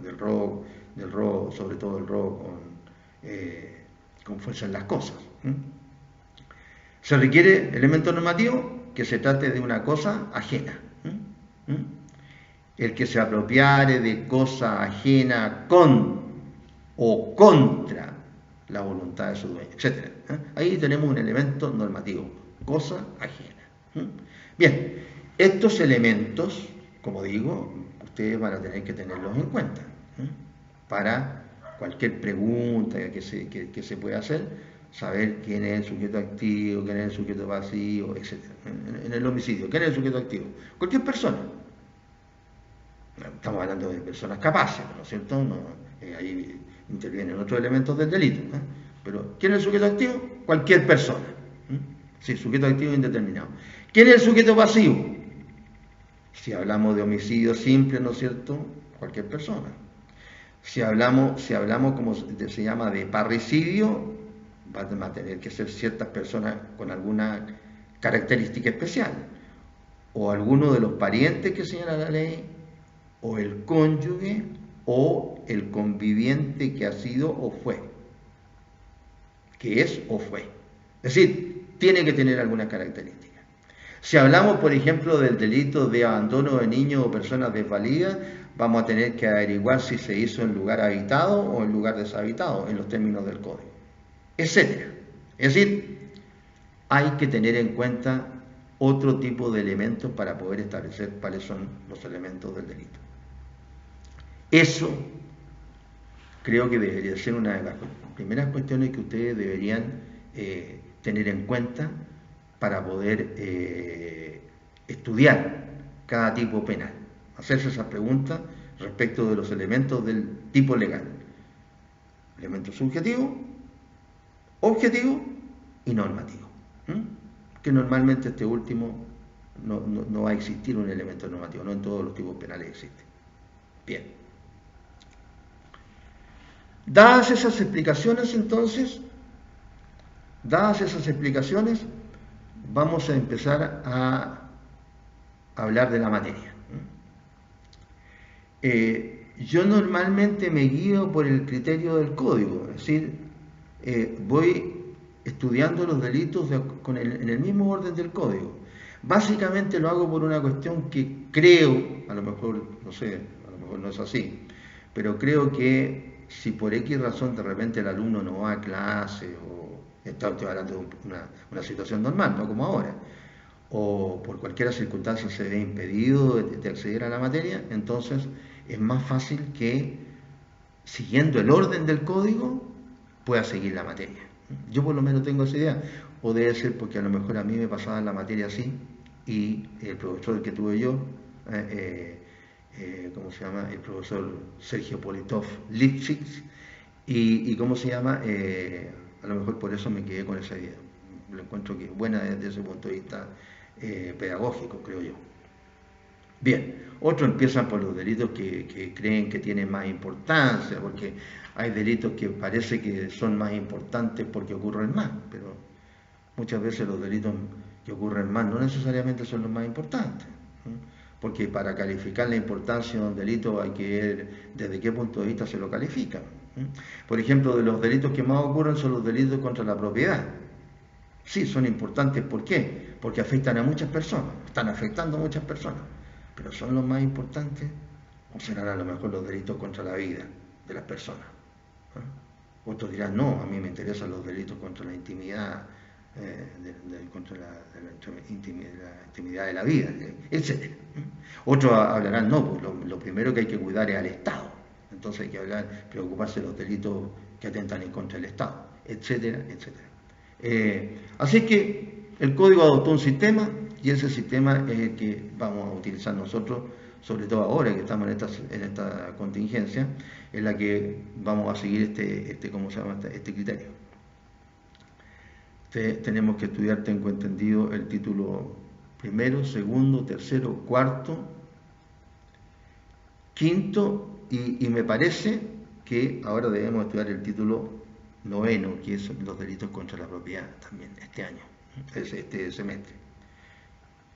del robo, sobre todo el robo con fuerza en las cosas. Se requiere elemento normativo que se trate de una cosa ajena. El que se apropiare de cosa ajena con o contra la voluntad de su dueño, etc. Ahí tenemos un elemento normativo, cosa ajena. Bien, estos elementos, como digo, ustedes van a tener que tenerlos en cuenta para cualquier pregunta que se pueda hacer, saber quién es el sujeto activo, quién es el sujeto pasivo, etc. En el homicidio, ¿quién es el sujeto activo? Cualquier persona. Estamos hablando de personas capaces, ¿no es cierto? Ahí intervienen otros elementos del delito. Pero, ¿quién es el sujeto activo? Cualquier persona. Sí, sujeto activo indeterminado. ¿Quién es el sujeto pasivo? Si hablamos de homicidio simple, ¿no es cierto? Cualquier persona. Si hablamos como se llama, de parricidio, van a tener que ser ciertas personas con alguna característica especial. O alguno de los parientes que señala la ley, o el cónyuge, o el conviviente que ha sido o fue. Que es o fue. Es decir, tiene que tener alguna característica. Si hablamos, por ejemplo, del delito de abandono de niños o personas desvalidas, vamos a tener que averiguar si se hizo en lugar habitado o en lugar deshabitado, en los términos del código, etc. Es decir, hay que tener en cuenta otro tipo de elementos para poder establecer cuáles son los elementos del delito. Eso creo que debería ser una de las primeras cuestiones que ustedes deberían tener en cuenta para poder estudiar cada tipo penal. Hacerse esas preguntas respecto de los elementos del tipo legal. Elemento subjetivo, objetivo y normativo. Que normalmente este último no va a existir un elemento normativo, no en todos los tipos penales existe. Bien. Dadas esas explicaciones, entonces, vamos a empezar a hablar de la materia. Yo normalmente me guío por el criterio del código, es decir, voy estudiando los delitos en el mismo orden del código. Básicamente lo hago por una cuestión que creo, a lo mejor, no sé, a lo mejor no es así, pero creo que si por X razón de repente el alumno no va a clase, o estoy hablando de una situación normal, no como ahora, o por cualquier circunstancia se ve impedido de acceder a la materia, entonces es más fácil que, siguiendo el orden del código, pueda seguir la materia. Yo por lo menos tengo esa idea, o debe ser porque a lo mejor a mí me pasaba la materia así, y el profesor que tuve yo, ¿cómo se llama? El profesor Sergio Politov Lipschitz, y ¿cómo se llama? A lo mejor por eso me quedé con esa idea. Lo encuentro que es buena desde ese punto de vista pedagógico, creo yo. Bien, otros empiezan por los delitos que creen que tienen más importancia, porque hay delitos que parece que son más importantes porque ocurren más, pero muchas veces los delitos que ocurren más no necesariamente son los más importantes, porque para calificar la importancia de un delito hay que ver desde qué punto de vista se lo califica. Por ejemplo, de los delitos que más ocurren son los delitos contra la propiedad. Sí, son importantes, ¿por qué? Porque afectan a muchas personas, están afectando a muchas personas, pero ¿son los más importantes? ¿O serán a lo mejor los delitos contra la vida de las personas? Otros dirán, no, a mí me interesan los delitos contra la intimidad contra la intimidad de la vida, etc. Otros hablarán, no, pues lo primero que hay que cuidar es al Estado. Entonces hay que preocuparse de los delitos que atentan en contra del Estado, etcétera, etcétera. Así que el código adoptó un sistema y ese sistema es el que vamos a utilizar nosotros, sobre todo ahora que estamos en esta contingencia, en la que vamos a seguir ¿cómo se llama? Este criterio. Tenemos que estudiar, tengo entendido, el título primero, segundo, tercero, cuarto, quinto y me parece que ahora debemos estudiar el título noveno, que es los delitos contra la propiedad también este año, este semestre.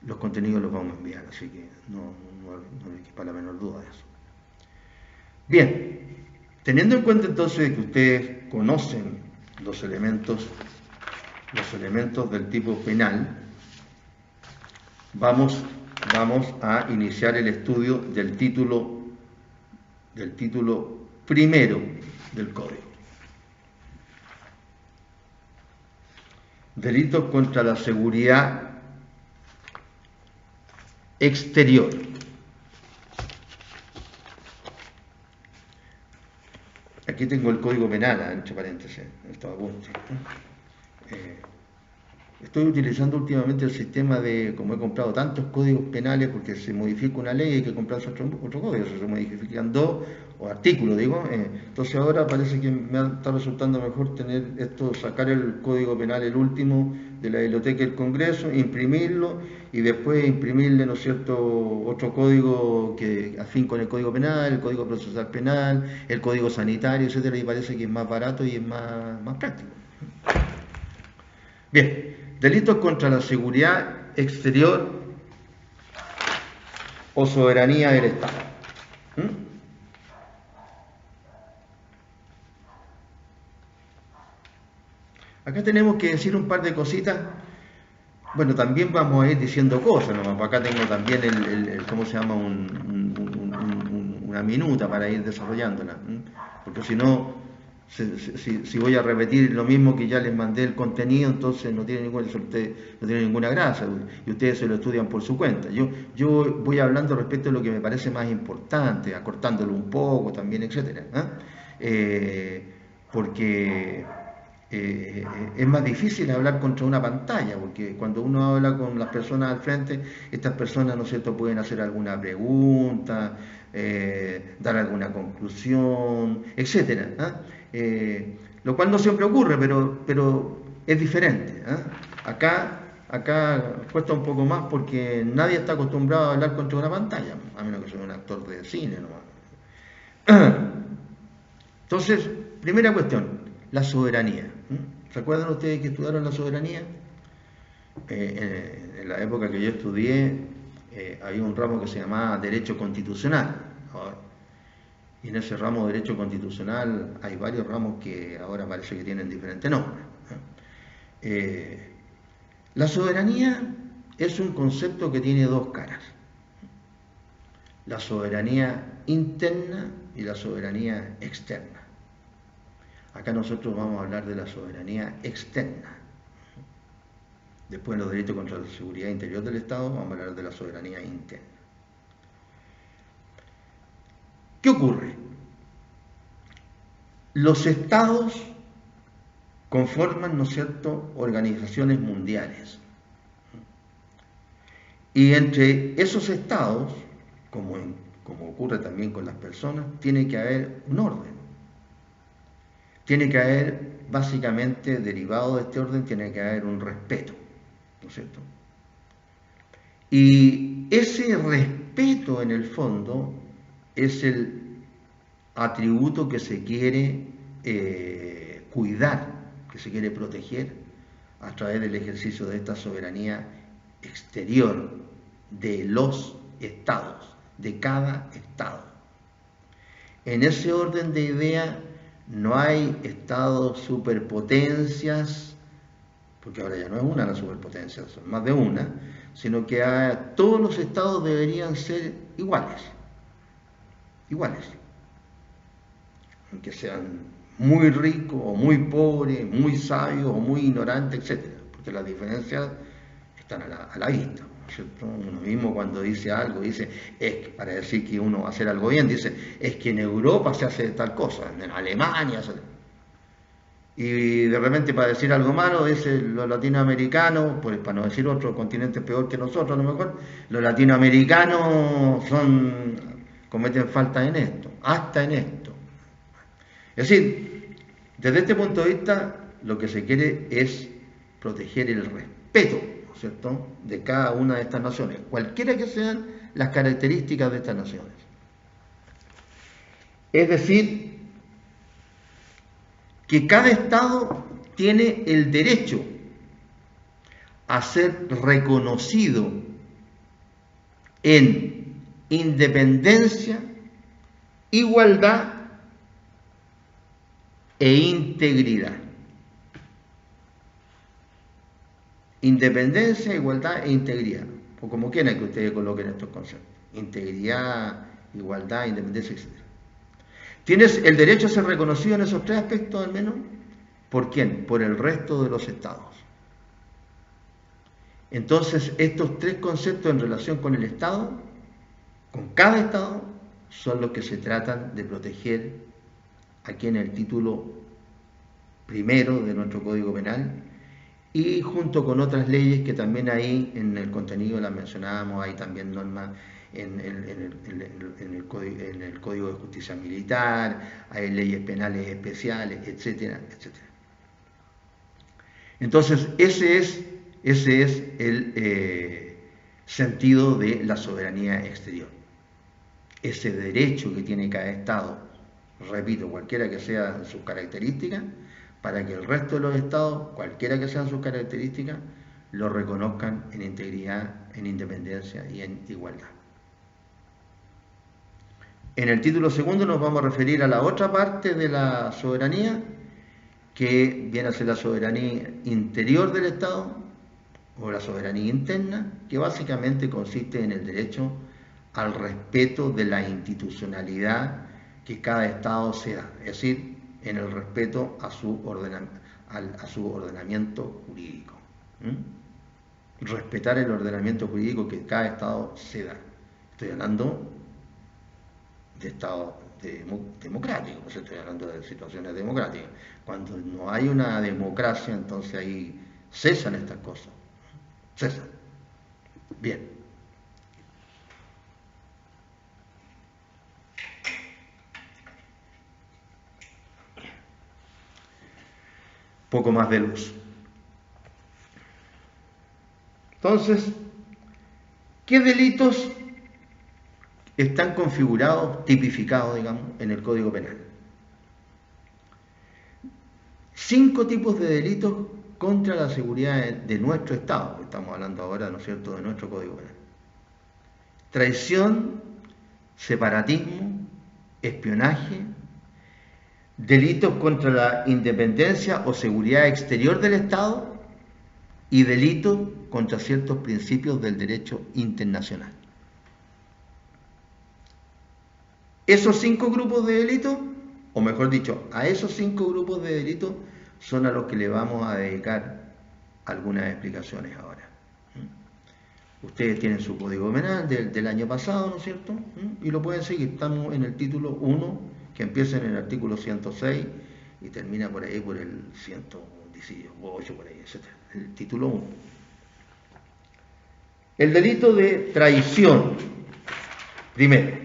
Los contenidos los vamos a enviar, así que no hay que para la menor duda de eso. Bien, teniendo en cuenta entonces que ustedes conocen los elementos del tipo penal, vamos a iniciar el estudio del título primero del Código. Delitos contra la seguridad exterior. Aquí tengo el Código Penal, entre paréntesis, esto apunte. Estoy utilizando últimamente el sistema de, como he comprado tantos códigos penales, porque se modifica una ley y hay que comprarse otro código, se modifican dos, o artículos, digo. Entonces ahora parece que me está resultando mejor tener esto, sacar el código penal, el último, de la biblioteca del Congreso, imprimirlo y después imprimirle, ¿no es cierto?, otro código que afín con el código penal, el código procesal penal, el código sanitario, etcétera, y parece que es más barato y es más práctico. Bien. Delitos contra la seguridad exterior o soberanía del Estado. Acá tenemos que decir un par de cositas. Bueno, también vamos a ir diciendo cosas, ¿no? Acá tengo también ¿cómo se llama? Una minuta para ir desarrollándola. Porque si no, si voy a repetir lo mismo que ya les mandé el contenido, entonces no tiene ninguna gracia y ustedes se lo estudian por su cuenta. Yo voy hablando respecto a lo que me parece más importante, acortándolo un poco también, etcétera, porque es más difícil hablar contra una pantalla, porque cuando uno habla con las personas al frente, estas personas, ¿no es cierto?, pueden hacer alguna pregunta, dar alguna conclusión, etcétera. Lo cual no siempre ocurre, pero es diferente. Acá cuesta un poco más porque nadie está acostumbrado a hablar contra una pantalla, a menos que sea un actor de cine nomás. Entonces, primera cuestión, la soberanía. ¿Recuerdan ustedes que estudiaron la soberanía? En la época que yo estudié, había un ramo que se llamaba Derecho Constitucional. Y en ese ramo de Derecho Constitucional hay varios ramos que ahora parece que tienen diferentes nombres. La soberanía es un concepto que tiene dos caras. La soberanía interna y la soberanía externa. Acá nosotros vamos a hablar de la soberanía externa. Después en los delitos contra la seguridad interior del Estado vamos a hablar de la soberanía interna. ¿Qué ocurre? Los Estados conforman, ¿no es cierto?, organizaciones mundiales. Y entre esos Estados, como ocurre también con las personas, tiene que haber un orden. Tiene que haber, básicamente, derivado de este orden, tiene que haber un respeto, ¿no es cierto? Y ese respeto, en el fondo, es el atributo que se quiere cuidar, que se quiere proteger a través del ejercicio de esta soberanía exterior de los estados, de cada estado. En ese orden de ideas no hay estados superpotencias, porque ahora ya no es una la superpotencia, son más de una, sino que todos los estados deberían ser iguales, aunque sean muy ricos o muy pobres, muy sabios o muy ignorantes, etc. porque las diferencias están a la vista, ¿cierto? Uno mismo cuando dice algo, dice, es que para decir que uno va a hacer algo bien, dice, es que en Europa se hace tal cosa, en Alemania y de repente para decir algo malo, dice los latinoamericanos, pues para no decir otro continente peor que nosotros a lo mejor, los latinoamericanos cometen falta en esto, hasta en esto. Es decir, desde este punto de vista, lo que se quiere es proteger el respeto, ¿no es cierto?, de cada una de estas naciones, cualquiera que sean las características de estas naciones. Es decir, que cada Estado tiene el derecho a ser reconocido en independencia, igualdad e integridad. Independencia, igualdad e integridad. O como quieran que ustedes coloquen estos conceptos. Integridad, igualdad, independencia, etc. Tienes el derecho a ser reconocido en esos tres aspectos al menos. ¿Por quién? Por el resto de los estados. Entonces, estos tres conceptos en relación con el Estado, con cada Estado, son los que se tratan de proteger aquí en el título primero de nuestro Código Penal y junto con otras leyes que también ahí en el contenido las mencionábamos, hay también normas en el Código de Justicia Militar, hay leyes penales especiales, etcétera, etcétera. Entonces, ese es el sentido de la soberanía exterior. Ese derecho que tiene cada Estado, repito, cualquiera que sean sus características, para que el resto de los Estados, cualquiera que sean sus características, lo reconozcan en integridad, en independencia y en igualdad. En el título segundo nos vamos a referir a la otra parte de la soberanía, que viene a ser la soberanía interior del Estado, o la soberanía interna, que básicamente consiste en el derecho al respeto de la institucionalidad que cada Estado se da, es decir, en el respeto a su ordenamiento jurídico. Respetar el ordenamiento jurídico que cada Estado se da. Estoy hablando de Estados democráticos, no estoy hablando de situaciones democráticas. Cuando no hay una democracia, entonces ahí cesan estas cosas. Cesan. Bien. Poco más de luz. Entonces, ¿qué delitos están configurados, tipificados, digamos, en el Código Penal? 5 tipos de delitos contra la seguridad de nuestro Estado. Estamos hablando ahora, ¿no es cierto?, de nuestro Código Penal. Traición, separatismo, espionaje, delitos contra la independencia o seguridad exterior del Estado y delitos contra ciertos principios del derecho internacional. Esos 5 grupos de delitos, o mejor dicho, a esos 5 grupos de delitos son a los que le vamos a dedicar algunas explicaciones ahora. Ustedes tienen su Código Penal del año pasado, ¿no es cierto? Y lo pueden seguir. Estamos en el título 1, que empieza en el artículo 106 y termina por ahí por el 118, por ahí, etc. El título 1. El delito de traición. Primero,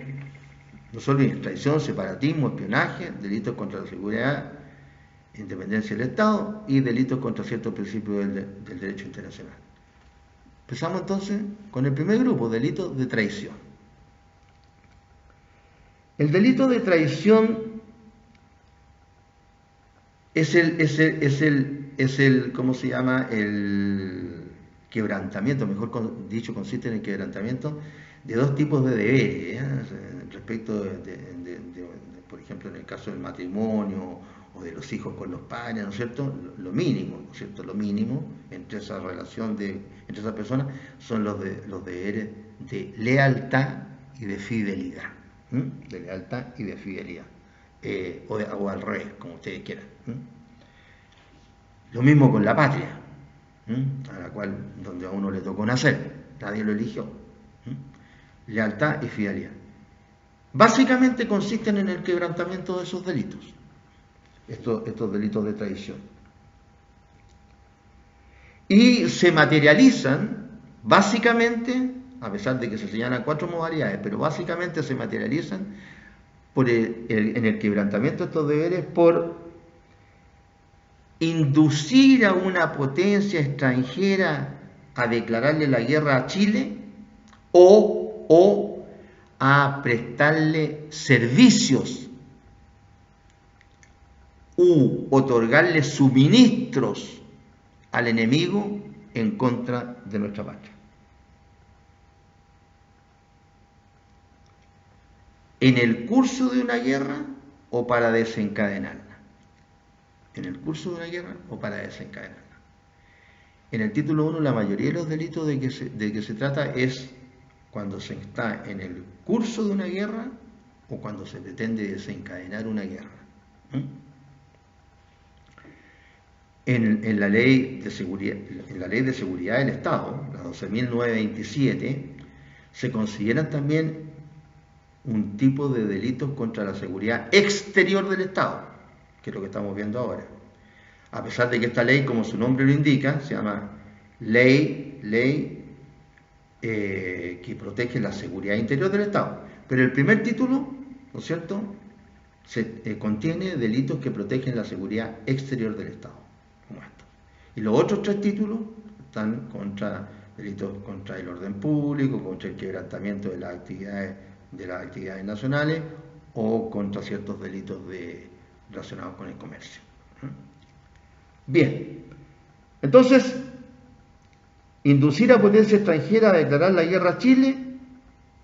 no se olviden, traición, separatismo, espionaje, delitos contra la seguridad, independencia del Estado y delitos contra ciertos principios del derecho internacional. Empezamos entonces con el primer grupo, delitos de traición. El delito de traición es el ¿cómo se llama? El quebrantamiento, mejor dicho, consiste en el quebrantamiento de 2 tipos de deberes, respecto por ejemplo, en el caso del matrimonio o de los hijos con los padres, ¿no es cierto? Lo mínimo, ¿no es cierto? Lo mínimo entre esa relación entre esas personas son los deberes de lealtad y de fidelidad. De lealtad y de fidelidad. O al revés, como ustedes quieran. Lo mismo con la patria. a la cual, donde a uno le tocó nacer, nadie lo eligió. Lealtad y fidelidad. Básicamente consisten en el quebrantamiento de esos delitos, estos delitos de traición. Y se materializan, básicamente, a pesar de que se señalan 4 modalidades, pero básicamente se materializan en el quebrantamiento de estos deberes por inducir a una potencia extranjera a declararle la guerra a Chile o a prestarle servicios u otorgarle suministros al enemigo en contra de nuestra patria. En el curso de una guerra o para desencadenarla. En el curso de una guerra o para desencadenarla. En el título 1, la mayoría de los delitos de que se trata es cuando se está en el curso de una guerra o cuando se pretende desencadenar una guerra. En la ley de seguridad del Estado, la 12.927, se consideran también un tipo de delitos contra la seguridad exterior del Estado, que es lo que estamos viendo ahora. A pesar de que esta ley, como su nombre lo indica, se llama ley que protege la seguridad interior del Estado. Pero el primer título, ¿no es cierto?, contiene delitos que protegen la seguridad exterior del Estado, como esto. Y los otros 3 títulos están contra delitos contra el orden público, contra el quebrantamiento de las actividades nacionales o contra ciertos delitos relacionados con el comercio. Bien, entonces, inducir a potencia extranjera a declarar la guerra a Chile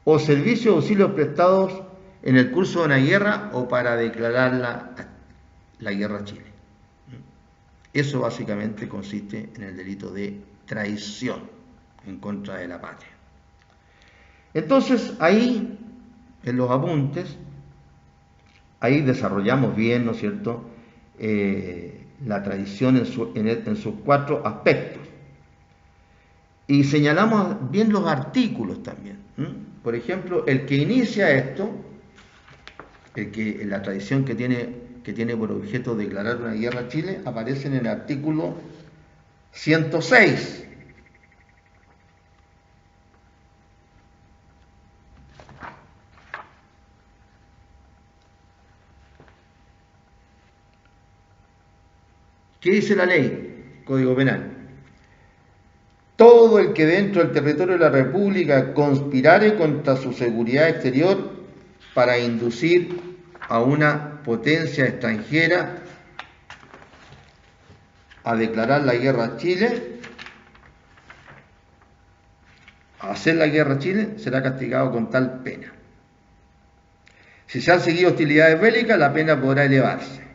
o servicios o auxilios prestados en el curso de una guerra o para declarar la guerra a Chile. Eso básicamente consiste en el delito de traición en contra de la patria. Entonces, ahí, en los apuntes, ahí desarrollamos bien, ¿no es cierto?, la traición en sus 4 aspectos. Y señalamos bien los artículos también. Por ejemplo, el que inicia esto, la traición que tiene por objeto declarar una guerra a Chile, aparece en el artículo 106. ¿Qué dice la ley? Código Penal. Todo el que dentro del territorio de la República conspirare contra su seguridad exterior para inducir a una potencia extranjera a declarar la guerra a Chile, a hacer la guerra a Chile, será castigado con tal pena. Si se han seguido hostilidades bélicas, la pena podrá elevarse.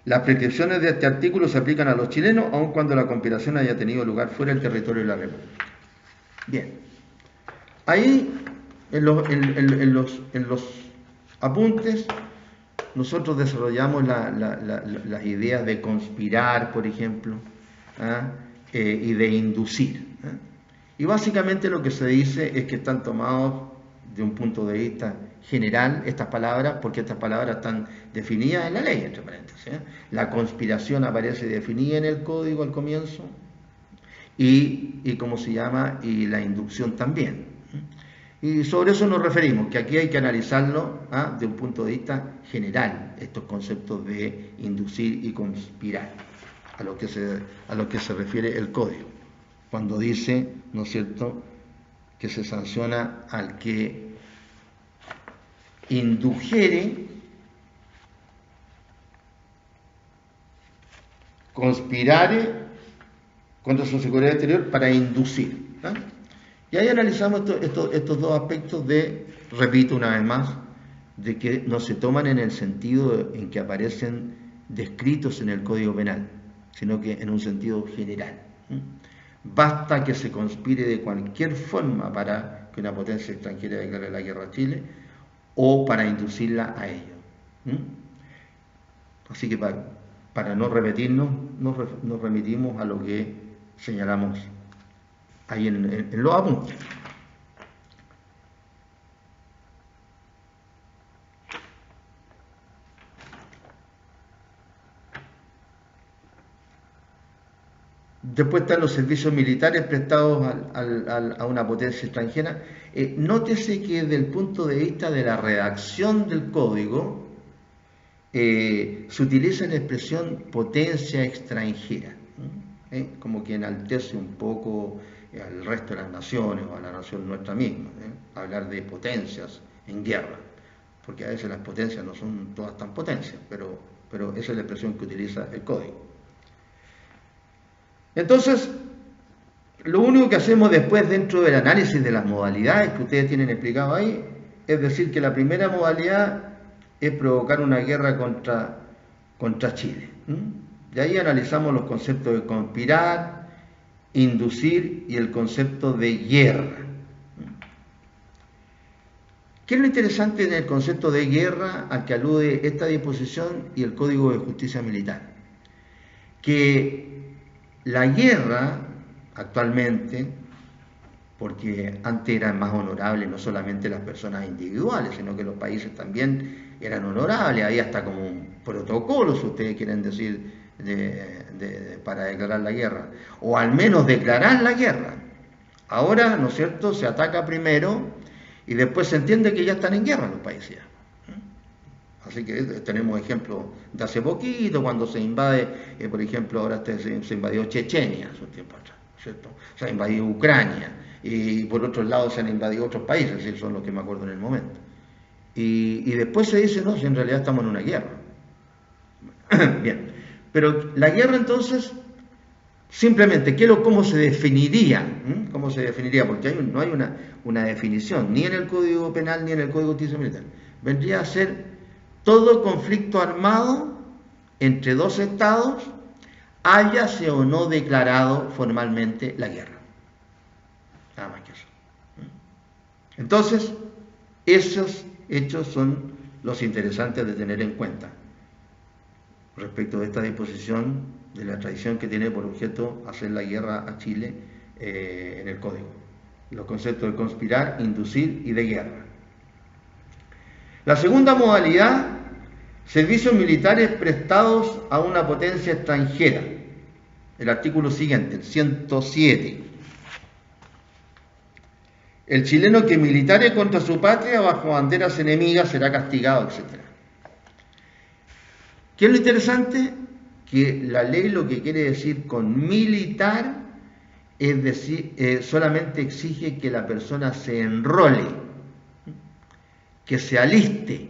Las prescripciones de este artículo se aplican a los chilenos, aun cuando la conspiración haya tenido lugar fuera del territorio de la República. Bien. Ahí, en los apuntes, nosotros desarrollamos las ideas de conspirar, por ejemplo, y de inducir. Y básicamente lo que se dice es que están tomados de un punto de vista general estas palabras, porque estas palabras están definidas en la ley, entre paréntesis. La conspiración aparece definida en el código al comienzo y ¿cómo se llama? Y la inducción también. Y sobre eso nos referimos, que aquí hay que analizarlo de un punto de vista general, estos conceptos de inducir y conspirar, a lo que se refiere el código, cuando dice, ¿no es cierto?, que se sanciona al que indujere, conspirare contra su seguridad exterior para inducir. Y ahí analizamos estos 2 aspectos repito una vez más, de que no se toman en el sentido en que aparecen descritos en el Código Penal, sino que en un sentido general. Basta que se conspire de cualquier forma para que una potencia extranjera declare la guerra a Chile o para inducirla a ello. Así que para para no repetirnos, nos remitimos a lo que señalamos ahí en los apuntes. Después están los servicios militares prestados a una potencia extranjera. Nótese que desde el punto de vista de la redacción del código, se utiliza la expresión potencia extranjera, como que enaltece un poco al resto de las naciones o a la nación nuestra misma, hablar de potencias en guerra, porque a veces las potencias no son todas tan potencias, pero esa es la expresión que utiliza el código. Entonces, lo único que hacemos después dentro del análisis de las modalidades que ustedes tienen explicado ahí, es decir, que la primera modalidad es provocar una guerra contra Chile. Y ahí analizamos los conceptos de conspirar, inducir y el concepto de guerra. ¿Qué es lo interesante en el concepto de guerra al que alude esta disposición y el Código de Justicia Militar? Que la guerra actualmente, porque antes eran más honorables no solamente las personas individuales, sino que los países también eran honorables, había hasta como un protocolo, si ustedes quieren decir, para declarar la guerra, o al menos declarar la guerra. Ahora, ¿no es cierto?, se ataca primero y después se entiende que ya están en guerra los países. Así que tenemos ejemplos de hace poquito, cuando se invade, por ejemplo, ahora se invadió Chechenia hace un tiempo atrás, ¿cierto? Se ha invadido Ucrania, y por otro lado se han invadido otros países, ¿sí? Son los que me acuerdo en el momento. Y después se dice, no, si en realidad estamos en una guerra. Bien, pero la guerra entonces, simplemente, ¿cómo se definiría? ¿Cómo se definiría? Porque no hay una definición, ni en el Código Penal ni en el Código de Justicia Militar. Vendría a ser todo conflicto armado entre dos estados, hayase o no declarado formalmente la guerra. Nada más que eso. Entonces, esos hechos son los interesantes de tener en cuenta respecto de esta disposición de la tradición que tiene por objeto hacer la guerra a Chile en el Código. Los conceptos de conspirar, inducir y de guerra. La segunda modalidad, servicios militares prestados a una potencia extranjera. El artículo siguiente, el 107. El chileno que militare contra su patria bajo banderas enemigas será castigado, etc. ¿Qué es lo interesante? Que la ley lo que quiere decir con militar es decir, solamente exige que la persona se enrole, que se aliste.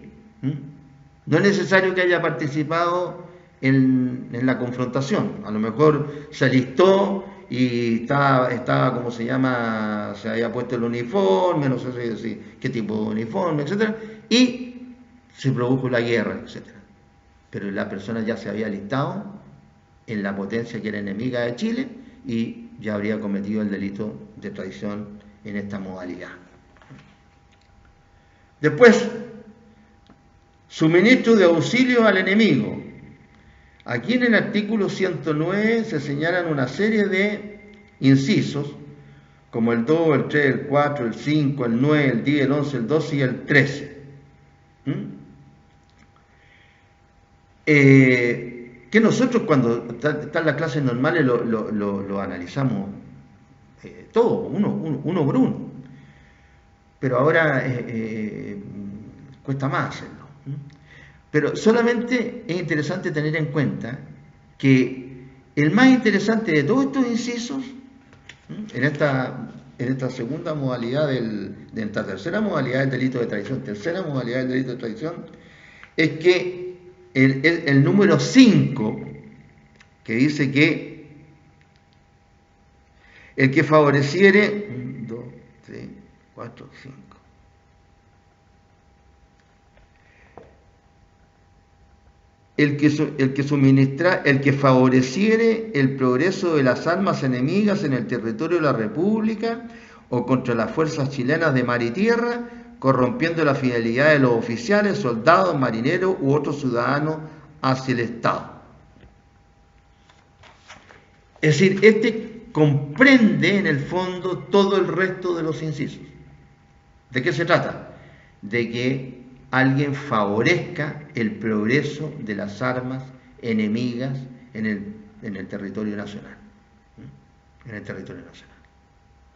No es necesario que haya participado en la confrontación. A lo mejor se alistó y estaba como se llama, se había puesto el uniforme, no sé si qué tipo de uniforme, etc. Y se produjo la guerra, etc. Pero la persona ya se había alistado en la potencia que era enemiga de Chile y ya habría cometido el delito de traición en esta modalidad. Después, suministro de auxilio al enemigo. Aquí en el artículo 109 se señalan una serie de incisos, como el 2, el 3, el 4, el 5, el 9, el 10, el 11, el 12 y el 13. Que nosotros cuando están las clases normales lo analizamos todo, uno por uno. Pero ahora cuesta más hacerlo. Pero solamente es interesante tener en cuenta que el más interesante de todos estos incisos, en esta segunda modalidad, de esta tercera modalidad del delito de traición, tercera modalidad del delito de traición, es que el número 5, que dice que el que favoreciere, 1, 2, 3, 4, 5. El que favoreciere el progreso de las armas enemigas en el territorio de la República o contra las fuerzas chilenas de mar y tierra, corrompiendo la fidelidad de los oficiales, soldados, marineros u otros ciudadanos hacia el Estado. Es decir, este comprende en el fondo todo el resto de los incisos. ¿De qué se trata? De que alguien favorezca el progreso de las armas enemigas en el territorio nacional. En el territorio nacional.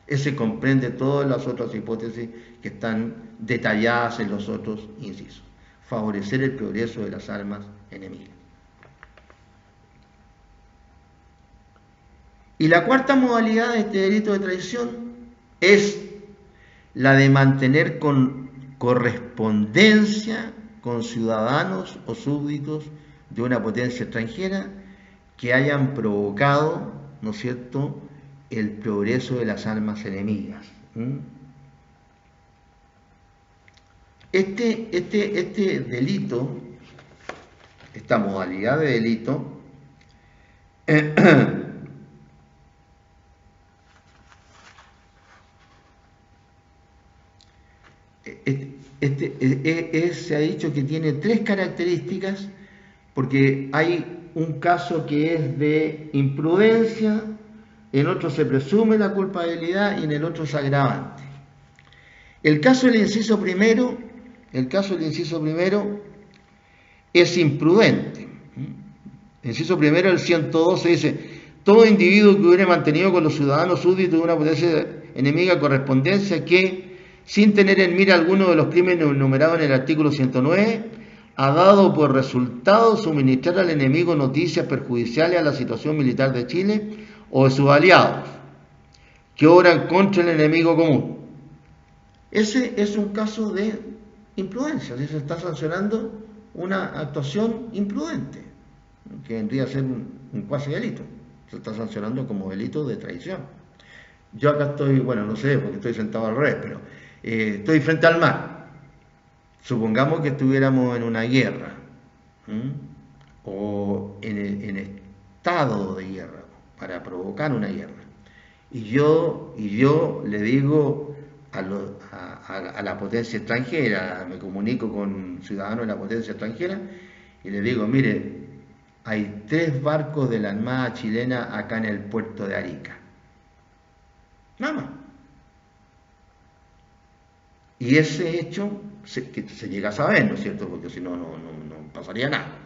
Ese comprende todas las otras hipótesis que están detalladas en los otros incisos. Favorecer el progreso de las armas enemigas. Y la cuarta modalidad de este delito de traición es la de mantener con correspondencia con ciudadanos o súbditos de una potencia extranjera que hayan provocado, ¿no es cierto?, el progreso de las armas enemigas. Este delito, esta modalidad de delito, se ha dicho que tiene tres características, porque hay un caso que es de imprudencia, en otro se presume la culpabilidad y en el otro es agravante. El caso del inciso primero es imprudente. El inciso primero, el 112, dice: todo individuo que hubiera mantenido con los ciudadanos súbditos de una potencia enemiga correspondencia que, sin tener en mira alguno de los crímenes enumerados en el artículo 109, ha dado por resultado suministrar al enemigo noticias perjudiciales a la situación militar de Chile o de sus aliados, que obran contra el enemigo común. Ese es un caso de imprudencia, se está sancionando una actuación imprudente, que vendría a ser un cuasi delito, se está sancionando como delito de traición. Yo acá estoy, bueno, no sé, porque estoy sentado al revés, pero estoy frente al mar. Supongamos que estuviéramos en una guerra, o en estado de guerra, para provocar una guerra. Y yo le digo a la potencia extranjera, me comunico con ciudadanos de la potencia extranjera y le digo: mire, hay 3 barcos de la Armada chilena acá en el puerto de Arica. Nada más. Y ese hecho que se llega a saber, ¿no es cierto? Porque si no, no pasaría nada.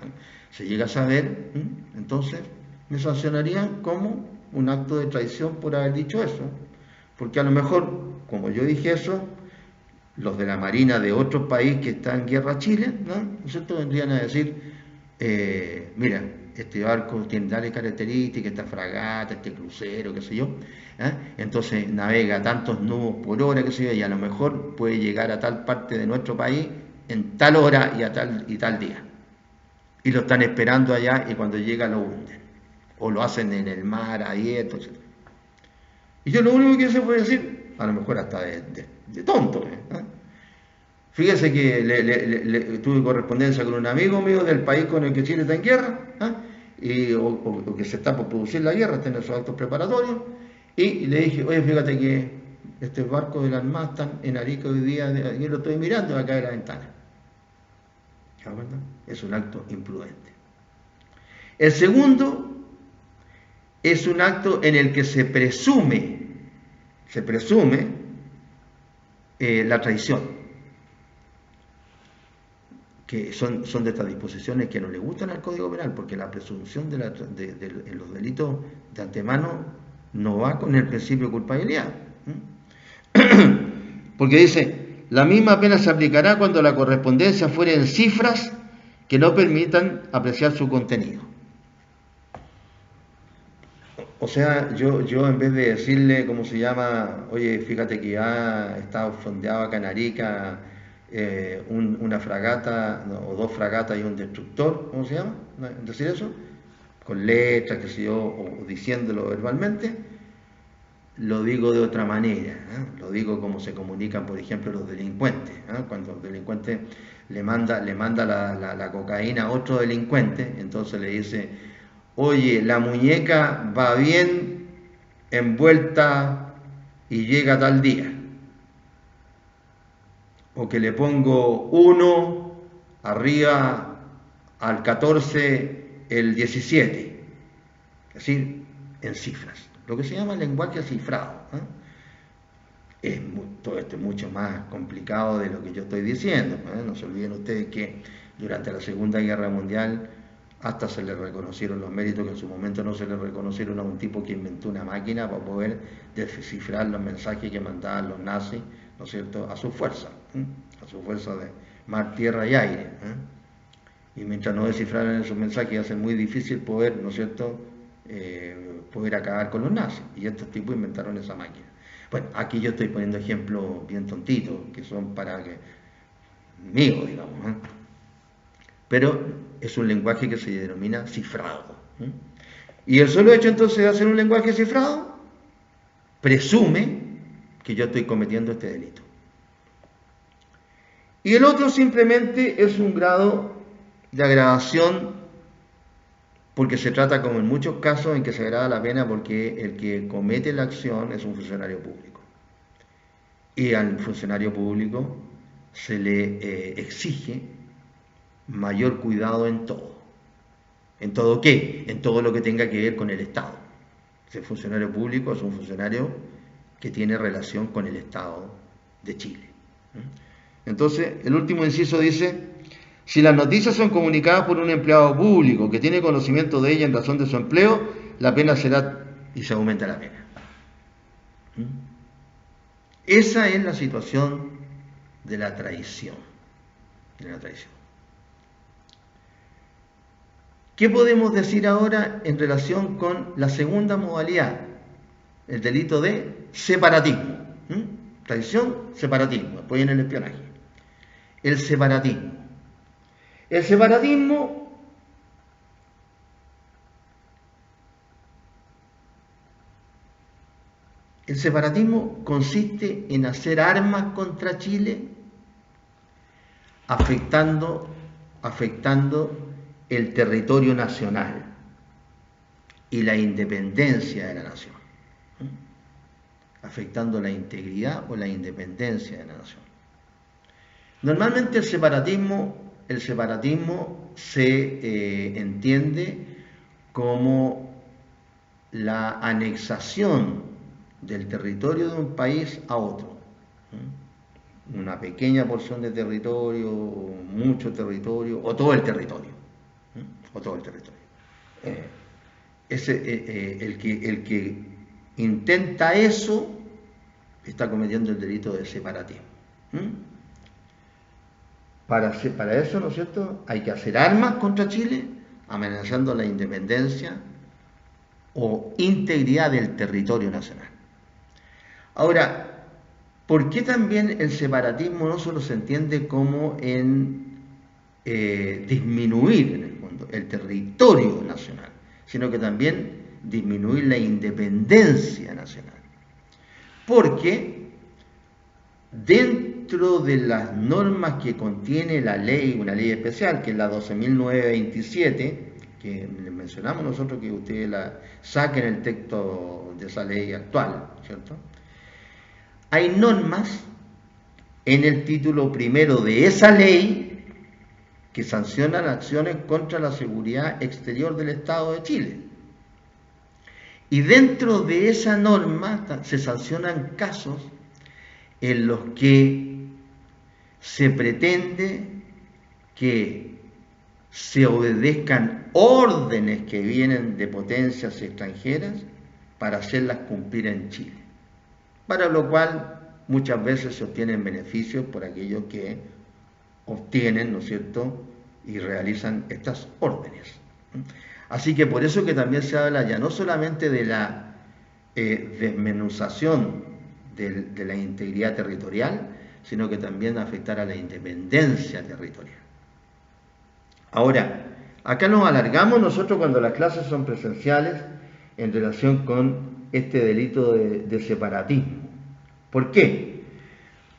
Se llega a saber, entonces me sancionarían como un acto de traición por haber dicho eso. Porque a lo mejor, como yo dije eso, los de la Marina de otro país que está en guerra a Chile, ¿no es cierto?, vendrían a decir: mira, este barco tiene tales características, esta fragata, este crucero, qué sé yo, entonces navega tantos nudos por hora, qué sé yo, y a lo mejor puede llegar a tal parte de nuestro país en tal hora y tal día. Y lo están esperando allá, y cuando llega lo hunden. O lo hacen en el mar, abierto, etc. Y yo lo único que se puede decir, a lo mejor hasta de tonto, fíjese que tuve correspondencia con un amigo mío del país con el que Chile está en guerra, o que se está por producir la guerra, está en esos actos preparatorios, y le dije: oye, fíjate que este barco de la Armada están en Arica hoy día, yo lo estoy mirando acá de la ventana. Es un acto imprudente. El segundo es un acto en el que se presume la traición, que son de estas disposiciones que no le gustan al Código Penal, porque la presunción en los delitos de antemano no va con el principio de culpabilidad. Porque dice: la misma pena se aplicará cuando la correspondencia fuere en cifras que no permitan apreciar su contenido. O sea, yo en vez de decirle, ¿cómo se llama? Oye, fíjate que ya está fondeado acá en Arica una fragata, o 2 fragatas y un destructor, ¿cómo se llama? Decir eso, con letras, qué sé yo, o diciéndolo verbalmente, lo digo de otra manera, lo digo como se comunican, por ejemplo, los delincuentes, cuando el delincuente le manda la cocaína a otro delincuente, entonces le dice: oye, la muñeca va bien envuelta y llega tal día. O que le pongo 1 arriba al 14 el 17. Es decir, en cifras, lo que se llama lenguaje cifrado. Todo esto es mucho más complicado de lo que yo estoy diciendo. No se olviden ustedes que durante la Segunda Guerra Mundial hasta se le reconocieron los méritos que en su momento no se le reconocieron a un tipo que inventó una máquina para poder descifrar los mensajes que mandaban los nazis, ¿no es cierto?, a su fuerza de mar, tierra y aire. Y mientras no descifraran esos mensajes, hace muy difícil poder, ¿no es cierto?, poder acabar con los nazis. Y estos tipos inventaron esa máquina. Bueno, aquí yo estoy poniendo ejemplos bien tontitos, que son para que míos, digamos. Pero es un lenguaje que se denomina cifrado. Y el solo hecho entonces de hacer un lenguaje cifrado presume que yo estoy cometiendo este delito. Y el otro simplemente es un grado de agravación, porque se trata, como en muchos casos, en que se agrava la pena porque el que comete la acción es un funcionario público. Y al funcionario público se le exige mayor cuidado en todo. ¿En todo qué? En todo lo que tenga que ver con el Estado. Ese funcionario público es un funcionario que tiene relación con el Estado de Chile. Entonces, el último inciso dice: si las noticias son comunicadas por un empleado público que tiene conocimiento de ella en razón de su empleo, la pena será, y se aumenta la pena. Esa es la situación de la traición. ¿Qué podemos decir ahora en relación con la segunda modalidad? El delito de separatismo. Traición, separatismo. Después viene el espionaje. El separatismo. El separatismo consiste en hacer armas contra Chile afectando el territorio nacional y la independencia de la nación, afectando la integridad o la independencia de la nación. Normalmente el separatismo se entiende como la anexación del territorio de un país a otro. Una pequeña porción de territorio, mucho territorio, o todo el territorio. El que intenta eso está cometiendo el delito de separatismo. Para eso, ¿no es cierto?, hay que hacer armas contra Chile, amenazando la independencia o integridad del territorio nacional. Ahora, ¿por qué también el separatismo no solo se entiende como en disminuir, en el fondo, el territorio nacional, sino que también disminuir la independencia nacional? Porque dentro de las normas que contiene la ley, una ley especial, que es la 12.927, que les mencionamos nosotros que ustedes la saquen el texto de esa ley actual, ¿cierto? Hay normas en el título primero de esa ley que sancionan acciones contra la seguridad exterior del Estado de Chile. Y dentro de esa norma se sancionan casos en los que se pretende que se obedezcan órdenes que vienen de potencias extranjeras para hacerlas cumplir en Chile, para lo cual muchas veces se obtienen beneficios por aquellos que obtienen, ¿no es cierto?, y realizan estas órdenes. Así que por eso que también se habla ya no solamente de la desmenuzación de la integridad territorial, sino que también afectar a la independencia territorial. Ahora, acá nos alargamos nosotros cuando las clases son presenciales en relación con este delito de separatismo. ¿Por qué?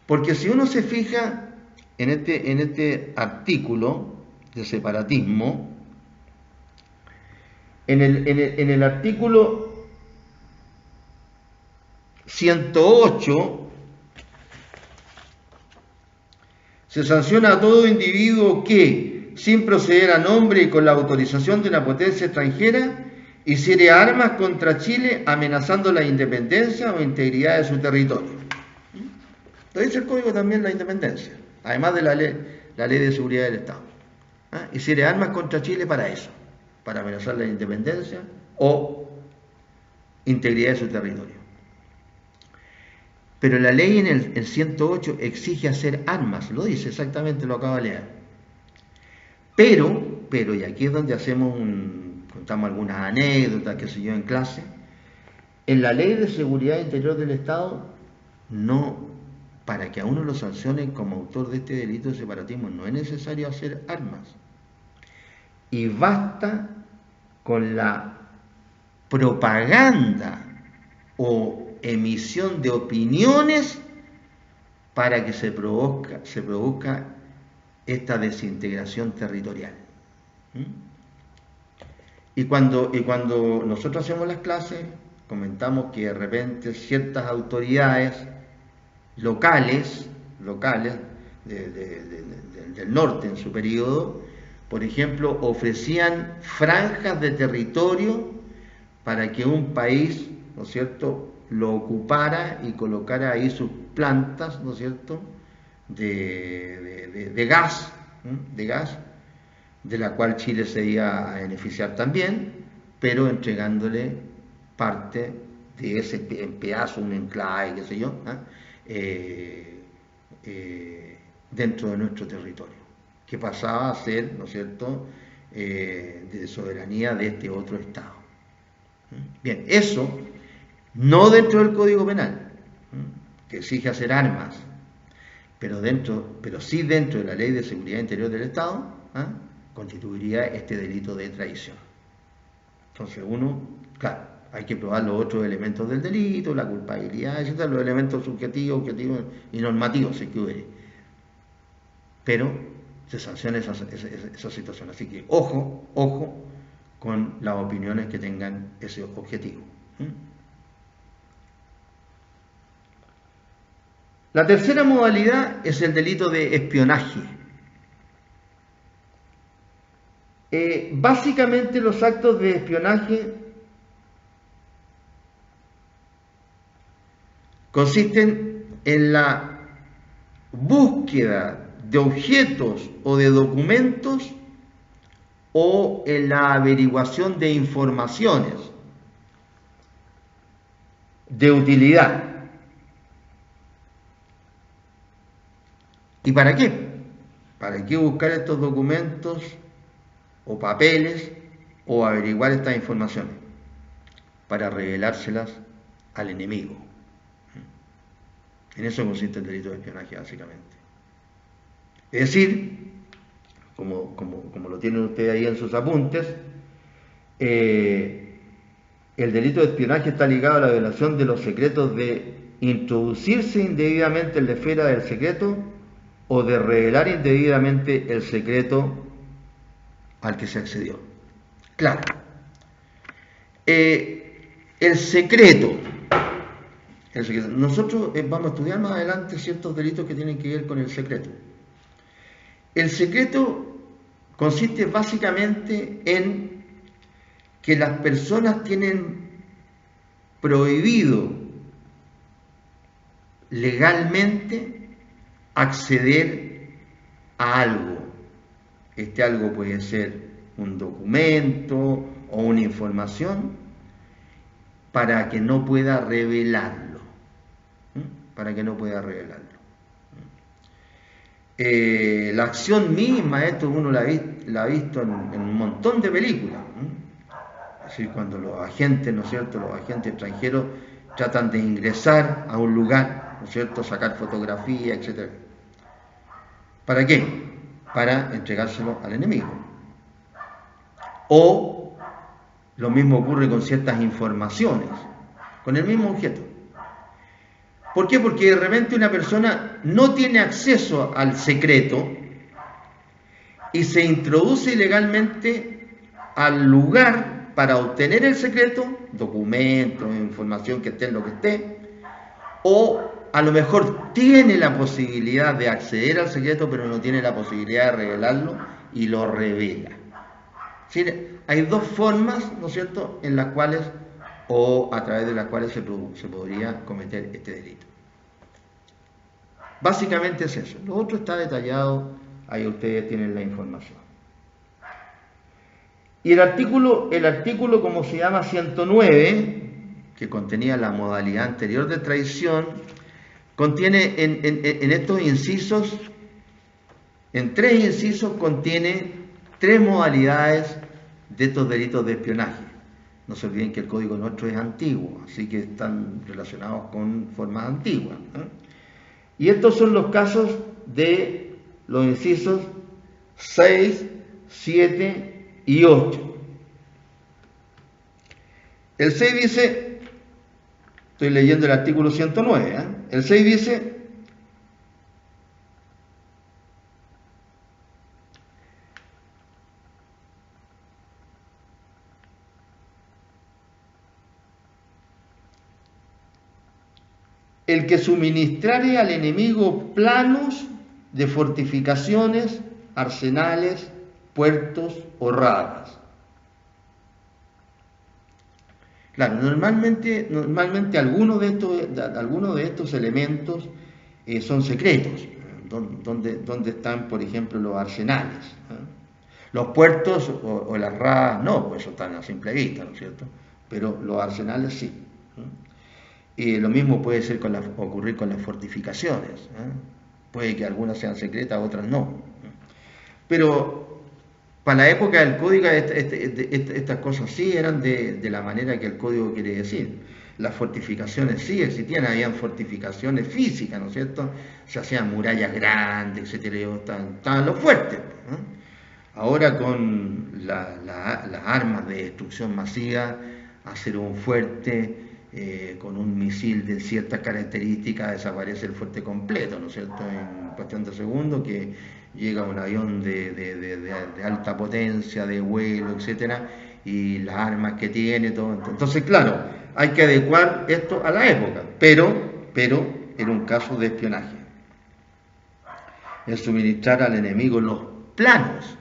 Porque si uno se fija en este artículo de separatismo, en el artículo 108 se sanciona a todo individuo que, sin proceder a nombre y con la autorización de una potencia extranjera, hiciere armas contra Chile amenazando la independencia o integridad de su territorio. Lo dice el Código también la independencia, además de la ley de seguridad del Estado. Hiciere armas contra Chile para eso, para amenazar la independencia o integridad de su territorio. Pero la ley en el 108 exige hacer armas, lo dice exactamente, lo acabo de leer. Pero, y aquí es donde contamos algunas anécdotas, qué sé yo, en clase, en la ley de seguridad interior del Estado, no, para que a uno lo sancionen como autor de este delito de separatismo, no es necesario hacer armas. Y basta con la propaganda o emisión de opiniones para que se produzca esta desintegración territorial. Y cuando nosotros hacemos las clases, comentamos que de repente ciertas autoridades locales del norte en su periodo, por ejemplo, ofrecían franjas de territorio para que un país, ¿no es cierto?, lo ocupara y colocara ahí sus plantas, ¿no es cierto?, de gas, de la cual Chile se iba a beneficiar también, pero entregándole parte de ese pedazo, un enclave, qué sé yo, dentro de nuestro territorio, que pasaba a ser, ¿no es cierto?, de soberanía de este otro Estado. Bien, eso no dentro del Código Penal, que exige hacer armas, pero sí dentro de la Ley de Seguridad Interior del Estado, constituiría este delito de traición. Entonces claro, hay que probar los otros elementos del delito, la culpabilidad, etc., los elementos subjetivos, objetivos y normativos, si que hubiere. Pero se sanciona esa situación. Así que ojo con las opiniones que tengan ese objetivo. La tercera modalidad es el delito de espionaje. Básicamente los actos de espionaje consisten en la búsqueda de objetos o de documentos o en la averiguación de informaciones de utilidad. ¿Y para qué? ¿Para qué buscar estos documentos o papeles o averiguar estas informaciones? Para revelárselas al enemigo. En eso consiste el delito de espionaje, básicamente. Es decir, como lo tienen ustedes ahí en sus apuntes, el delito de espionaje está ligado a la violación de los secretos de introducirse indebidamente en la esfera del secreto o de revelar indebidamente el secreto al que se accedió. Claro. El secreto. Nosotros vamos a estudiar más adelante ciertos delitos que tienen que ver con el secreto. El secreto consiste básicamente en que las personas tienen prohibido legalmente acceder a algo. Este algo puede ser un documento o una información para que no pueda revelarlo. La acción misma, esto uno la ha visto en un montón de películas. Es decir, cuando los agentes, ¿no es cierto?, los agentes extranjeros tratan de ingresar a un lugar, ¿no es cierto?, sacar fotografías, etc. ¿Para qué? Para entregárselo al enemigo. O lo mismo ocurre con ciertas informaciones, con el mismo objeto. ¿Por qué? Porque de repente una persona no tiene acceso al secreto y se introduce ilegalmente al lugar para obtener el secreto, documentos, información que esté en lo que esté, o a lo mejor tiene la posibilidad de acceder al secreto, pero no tiene la posibilidad de revelarlo y lo revela. ¿Sí? Hay dos formas, ¿no es cierto?, en las cuales o a través de las cuales se podría cometer este delito. Básicamente es eso. Lo otro está detallado, ahí ustedes tienen la información. Y el artículo como se llama 109, que contenía la modalidad anterior de traición, contiene en estos incisos, en 3 incisos, contiene 3 modalidades de estos delitos de espionaje. No se olviden que el código nuestro es antiguo, así que están relacionados con formas antiguas, ¿no? Y estos son los casos de los incisos 6, 7 y 8. El 6 dice, estoy leyendo el artículo 109, el 6 dice: el que suministrare al enemigo planos de fortificaciones, arsenales, puertos o radas. Claro, normalmente algunos de estos elementos son secretos, donde están, por ejemplo, los arsenales, ¿eh? Los puertos o las radas no, pues eso están a simple vista, ¿no es cierto? Pero los arsenales sí, ¿eh? Y lo mismo puede ser ocurrir con las fortificaciones, ¿eh? Puede que algunas sean secretas, otras no. Pero para la época del código estas cosas sí eran de la manera que el código quiere decir. Las fortificaciones sí existían, habían fortificaciones físicas, ¿no es cierto? Se hacían murallas grandes, etcétera, estaban los fuertes, ¿eh? Ahora con las armas de destrucción masiva, hacer un fuerte con un misil de ciertas características, desaparece el fuerte completo, ¿no es cierto?, en cuestión de segundos, que llega un avión de alta potencia, de vuelo, etcétera, y las armas que tiene, todo. Entonces, claro, hay que adecuar esto a la época, pero en un caso de espionaje. El suministrar al enemigo los planos,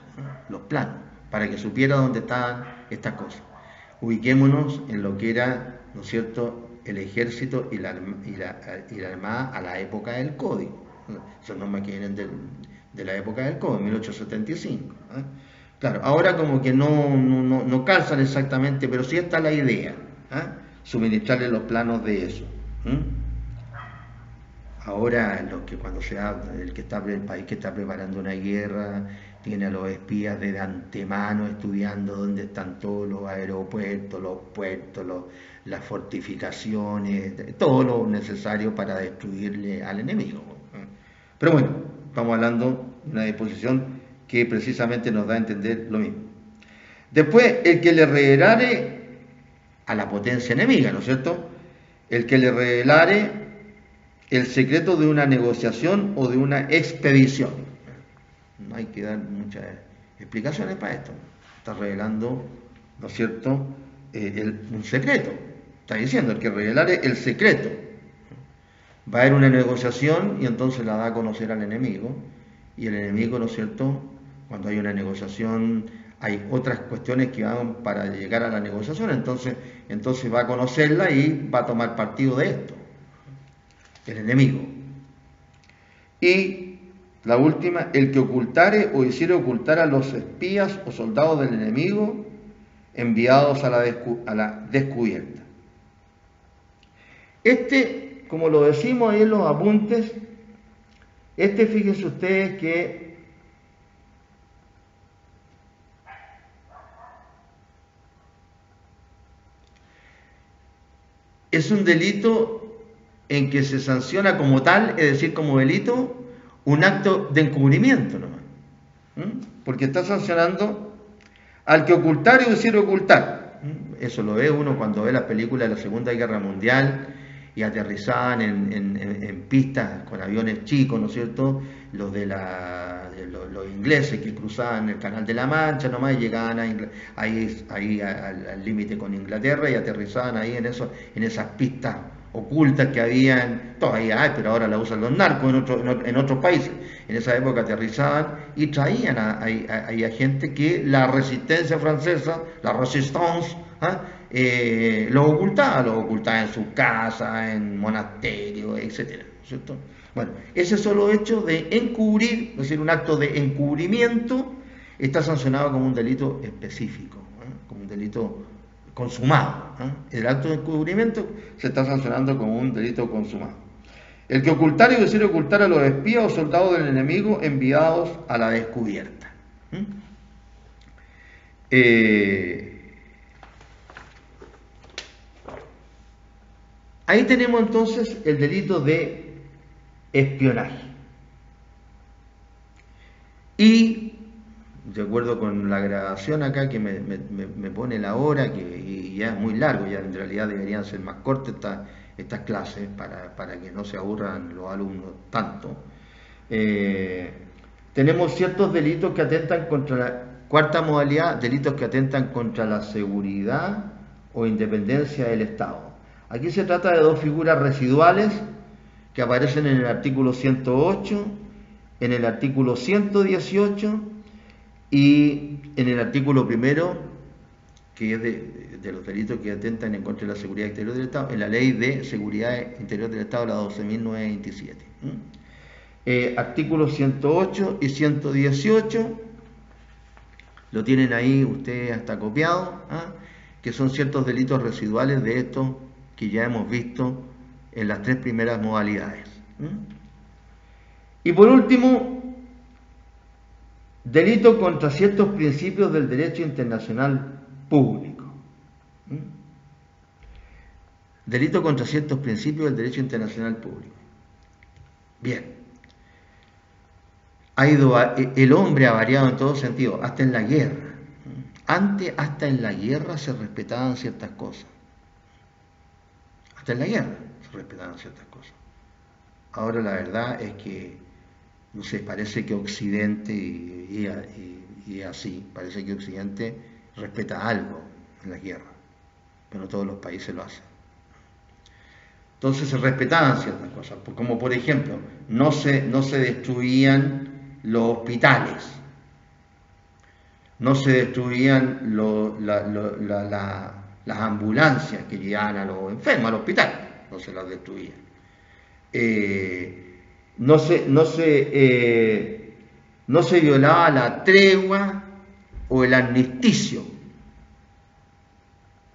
para que supiera dónde estaban estas cosas. Ubiquémonos en lo que era, ¿no es cierto?, el ejército y la armada a la época del código. Son normas que vienen de la época del código, 1875. ¿Eh? Claro, ahora como que no calzan exactamente, pero sí está la idea, ¿eh? Suministrarle los planos de eso. ¿Eh? Ahora cuando se habla, el país que está preparando una guerra tiene a los espías de antemano estudiando dónde están todos los aeropuertos, los puertos, las fortificaciones, todo lo necesario para destruirle al enemigo. Pero bueno, estamos hablando de una disposición que precisamente nos da a entender lo mismo. Después, el que le revelare a la potencia enemiga, ¿no es cierto? El que le revelare el secreto de una negociación o de una expedición. No hay que dar muchas explicaciones para esto. Está revelando, ¿no es cierto?, un secreto. Está diciendo, el que revelare el secreto. Va a haber una negociación y entonces la da a conocer al enemigo. Y el enemigo, ¿no es cierto?, cuando hay una negociación, hay otras cuestiones que van para llegar a la negociación. Entonces va a conocerla y va a tomar partido de esto. El enemigo. Y la última, el que ocultare o hiciere ocultar a los espías o soldados del enemigo enviados a la descubierta. Como lo decimos ahí en los apuntes, fíjense ustedes que es un delito en que se sanciona como tal, es decir, como delito, un acto de encubrimiento nomás. Porque está sancionando al que ocultar o hiciera ocultar. Eso lo ve uno cuando ve las películas de la Segunda Guerra Mundial y aterrizaban en pistas con aviones chicos, ¿no es cierto?, los ingleses que cruzaban el Canal de la Mancha nomás y llegaban ahí al límite con Inglaterra y aterrizaban ahí en esas pistas ocultas que habían, todavía hay, pero ahora la usan los narcos en otros países. En esa época aterrizaban y traían ahí a gente que la resistencia francesa, la resistance, los ocultaba en su casa, en monasterios, etcétera, ¿cierto? Bueno, ese solo hecho de encubrir, es decir, un acto de encubrimiento, está sancionado como un delito específico, como un delito consumado. El acto de encubrimiento se está sancionando como un delito consumado. El que ocultar y decir ocultar a los espías o soldados del enemigo enviados a la descubierta. Ahí tenemos entonces el delito de espionaje. Y, de acuerdo con la grabación acá que me pone la hora, que ya es muy largo, ya en realidad deberían ser más cortas estas clases para que no se aburran los alumnos tanto. Tenemos ciertos delitos que atentan contra la cuarta modalidad, delitos que atentan contra la seguridad o independencia del Estado. Aquí se trata de dos figuras residuales que aparecen en el artículo 108, en el artículo 118 y en el artículo primero, que es de los delitos que atentan en contra de la seguridad exterior del Estado, en la Ley de Seguridad Interior del Estado, la 12.927. Artículos 108 y 118, lo tienen ahí ustedes hasta copiado, que son ciertos delitos residuales de estos que ya hemos visto en las tres primeras modalidades. Y por último, delito contra ciertos principios del derecho internacional público. Delito contra ciertos principios del derecho internacional público. Bien. El hombre ha variado en todo sentido, hasta en la guerra. Antes, hasta en la guerra se respetaban ciertas cosas. Hasta en la guerra se respetaban ciertas cosas. Ahora la verdad es que, no sé, parece que Occidente, y así, parece que Occidente respeta algo en la guerra, pero no todos los países lo hacen. Entonces se respetaban ciertas cosas, como por ejemplo, no se destruían los hospitales, no se destruían las ambulancias que llevaban a los enfermos al hospital, no se las destruían. No se violaba la tregua o el armisticio.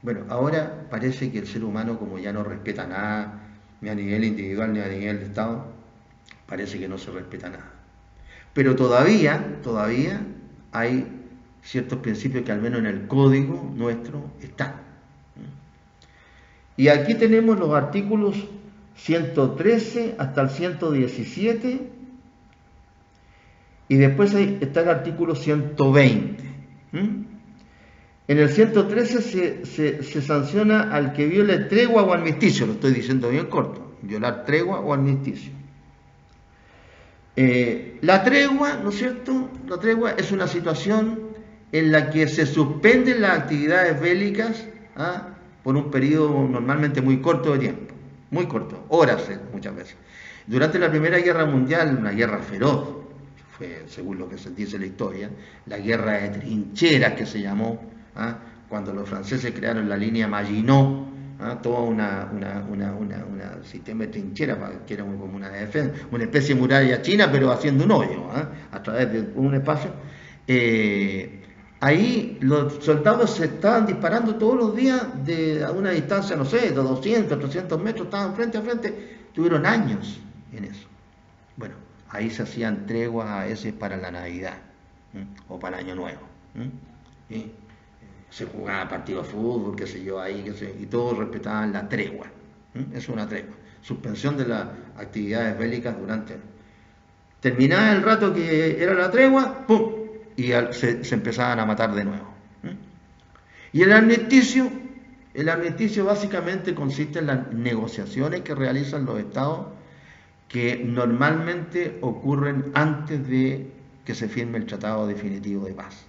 Bueno, ahora parece que el ser humano, como ya no respeta nada, ni a nivel individual ni a nivel de Estado, parece que no se respeta nada. Pero todavía hay ciertos principios que al menos en el código nuestro están. Y aquí tenemos los artículos 113 hasta el 117 y después está el artículo 120. En el 113 se sanciona al que viole tregua o armisticio, lo estoy diciendo bien corto, violar tregua o armisticio. La tregua, ¿no es cierto? La tregua es una situación en la que se suspenden las actividades bélicas por un periodo normalmente muy corto de tiempo, muy corto, horas muchas veces. Durante la Primera Guerra Mundial, una guerra feroz, fue, según lo que se dice en la historia, la guerra de trincheras que se llamó, cuando los franceses crearon la línea Maginot, todo un sistema de trincheras que era como una defensa, una especie de muralla china, pero haciendo un hoyo a través de un espacio. Ahí los soldados se estaban disparando todos los días a una distancia, no sé, de 200, 300 metros, estaban frente a frente, tuvieron años en eso. Bueno, ahí se hacían treguas a veces para la Navidad o para el Año Nuevo. ¿Sí? Se jugaba partidos de fútbol, qué sé yo, ahí, y todos respetaban la tregua. Es una tregua. Suspensión de las actividades bélicas durante. Terminaba el rato que era la tregua, ¡pum! Y se empezaban a matar de nuevo. Y el armisticio básicamente consiste en las negociaciones que realizan los estados que normalmente ocurren antes de que se firme el tratado definitivo de paz.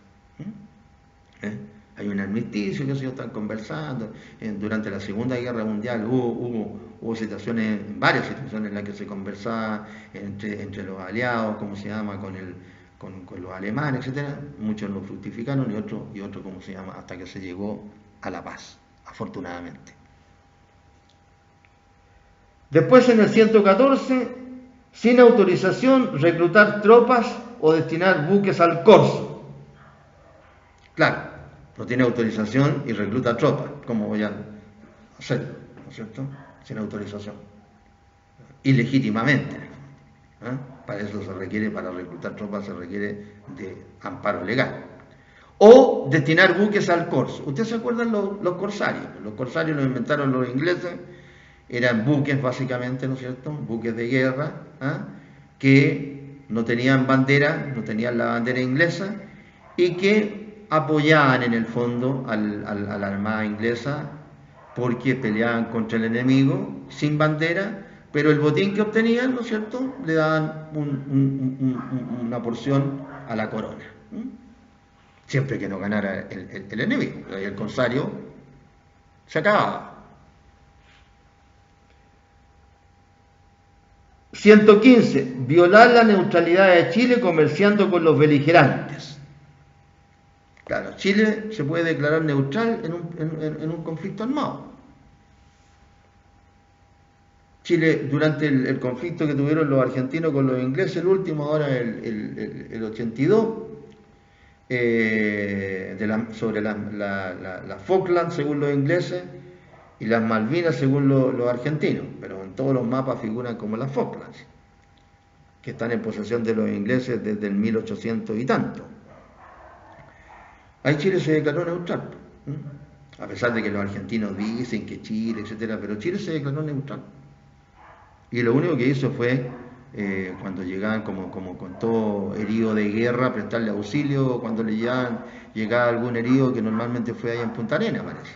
Hay un armisticio, que ellos están conversando. Durante la Segunda Guerra Mundial hubo situaciones, varias situaciones en las que se conversaba entre los aliados, ¿cómo se llama?, con los alemanes, etcétera. Muchos lo fructificaron y otros, ¿cómo se llama?, hasta que se llegó a la paz, afortunadamente. Después, en el 114, sin autorización, reclutar tropas o destinar buques al corso. Claro, no tiene autorización y recluta tropas. ¿Cómo voy a hacerlo? ¿No es cierto? Sin autorización. Ilegítimamente. ¿Eh? Para eso se requiere, para reclutar tropas se requiere de amparo legal. O destinar buques al corso. ¿Ustedes se acuerdan los corsarios? Los corsarios los inventaron los ingleses. Eran buques básicamente, ¿no es cierto? Buques de guerra, que no tenían bandera, no tenían la bandera inglesa y que apoyaban en el fondo a la armada inglesa porque peleaban contra el enemigo sin bandera, pero el botín que obtenían, ¿no es cierto?, le daban una porción a la corona. Siempre que no ganara el enemigo, el corsario se acababa. 115. Violar la neutralidad de Chile comerciando con los beligerantes. Claro, Chile se puede declarar neutral en un conflicto armado. Chile, durante el conflicto que tuvieron los argentinos con los ingleses, el último ahora, el 82, sobre las Falklands según los ingleses y las Malvinas según los argentinos, pero en todos los mapas figuran como las Falklands, que están en posesión de los ingleses desde el 1800 y tanto. Ahí Chile se declaró neutral, a pesar de que los argentinos dicen que Chile, etcétera, pero Chile se declaró neutral. Y lo único que hizo fue, cuando llegaban como con todo herido de guerra, prestarle auxilio, cuando llegaba algún herido, que normalmente fue ahí en Punta Arenas, parece.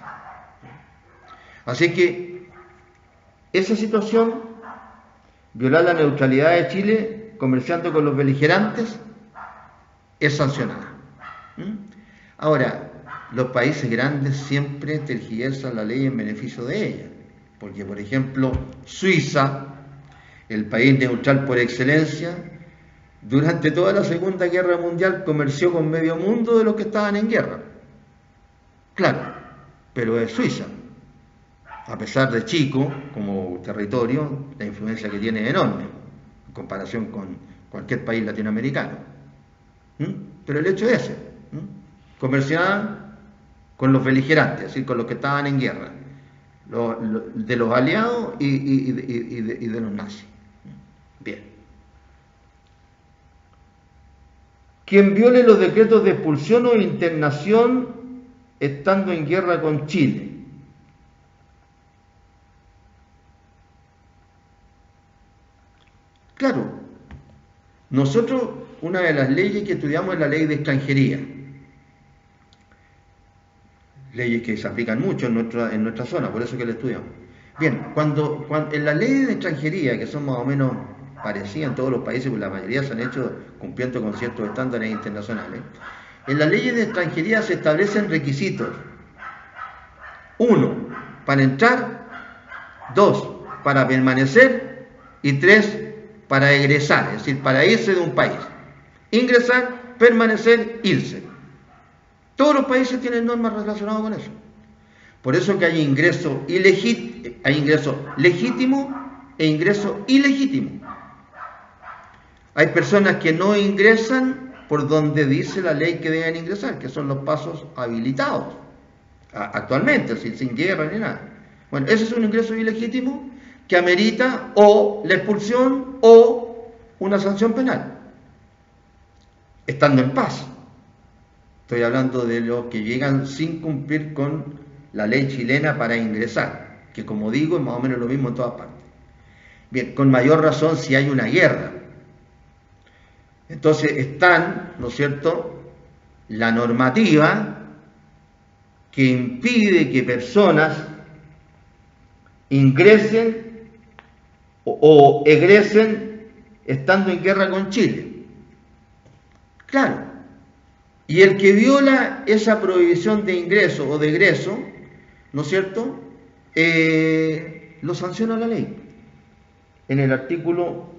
Así que esa situación, violar la neutralidad de Chile comerciando con los beligerantes, es sancionada. Ahora, los países grandes siempre tergiversan la ley en beneficio de ella, porque, por ejemplo, Suiza, el país neutral por excelencia, durante toda la Segunda Guerra Mundial comerció con medio mundo de los que estaban en guerra. Claro, pero es Suiza. A pesar de chico como territorio, la influencia que tiene es enorme en comparación con cualquier país latinoamericano. Pero el hecho es ese. Comerciaban con los beligerantes, es decir, con los que estaban en guerra, de los aliados y de los nazis. Bien. Quien viole los decretos de expulsión o internación estando en guerra con Chile. Claro, nosotros, una de las leyes que estudiamos es la ley de extranjería. Leyes que se aplican mucho en nuestra zona, por eso que la estudiamos. Bien, cuando en las leyes de extranjería, que son más o menos parecidas en todos los países, porque la mayoría se han hecho cumpliendo con ciertos estándares internacionales, en las leyes de extranjería se establecen requisitos. 1, para entrar; 2, para permanecer; y 3, para egresar, es decir, para irse de un país. Ingresar, permanecer, irse. Todos los países tienen normas relacionadas con eso. Por eso que hay ingreso legítimo e ingreso ilegítimo. Hay personas que no ingresan por donde dice la ley que deben ingresar, que son los pasos habilitados actualmente, sin guerra ni nada. Bueno, ese es un ingreso ilegítimo que amerita o la expulsión o una sanción penal, estando en paz. Estoy hablando de los que llegan sin cumplir con la ley chilena para ingresar, que, como digo, es más o menos lo mismo en todas partes. Bien, con mayor razón si hay una guerra. Entonces están, ¿no es cierto?, la normativa que impide que personas ingresen o egresen estando en guerra con Chile. Claro, Y el que viola esa prohibición de ingreso o de egreso, ¿no es cierto?, lo sanciona la ley. En el artículo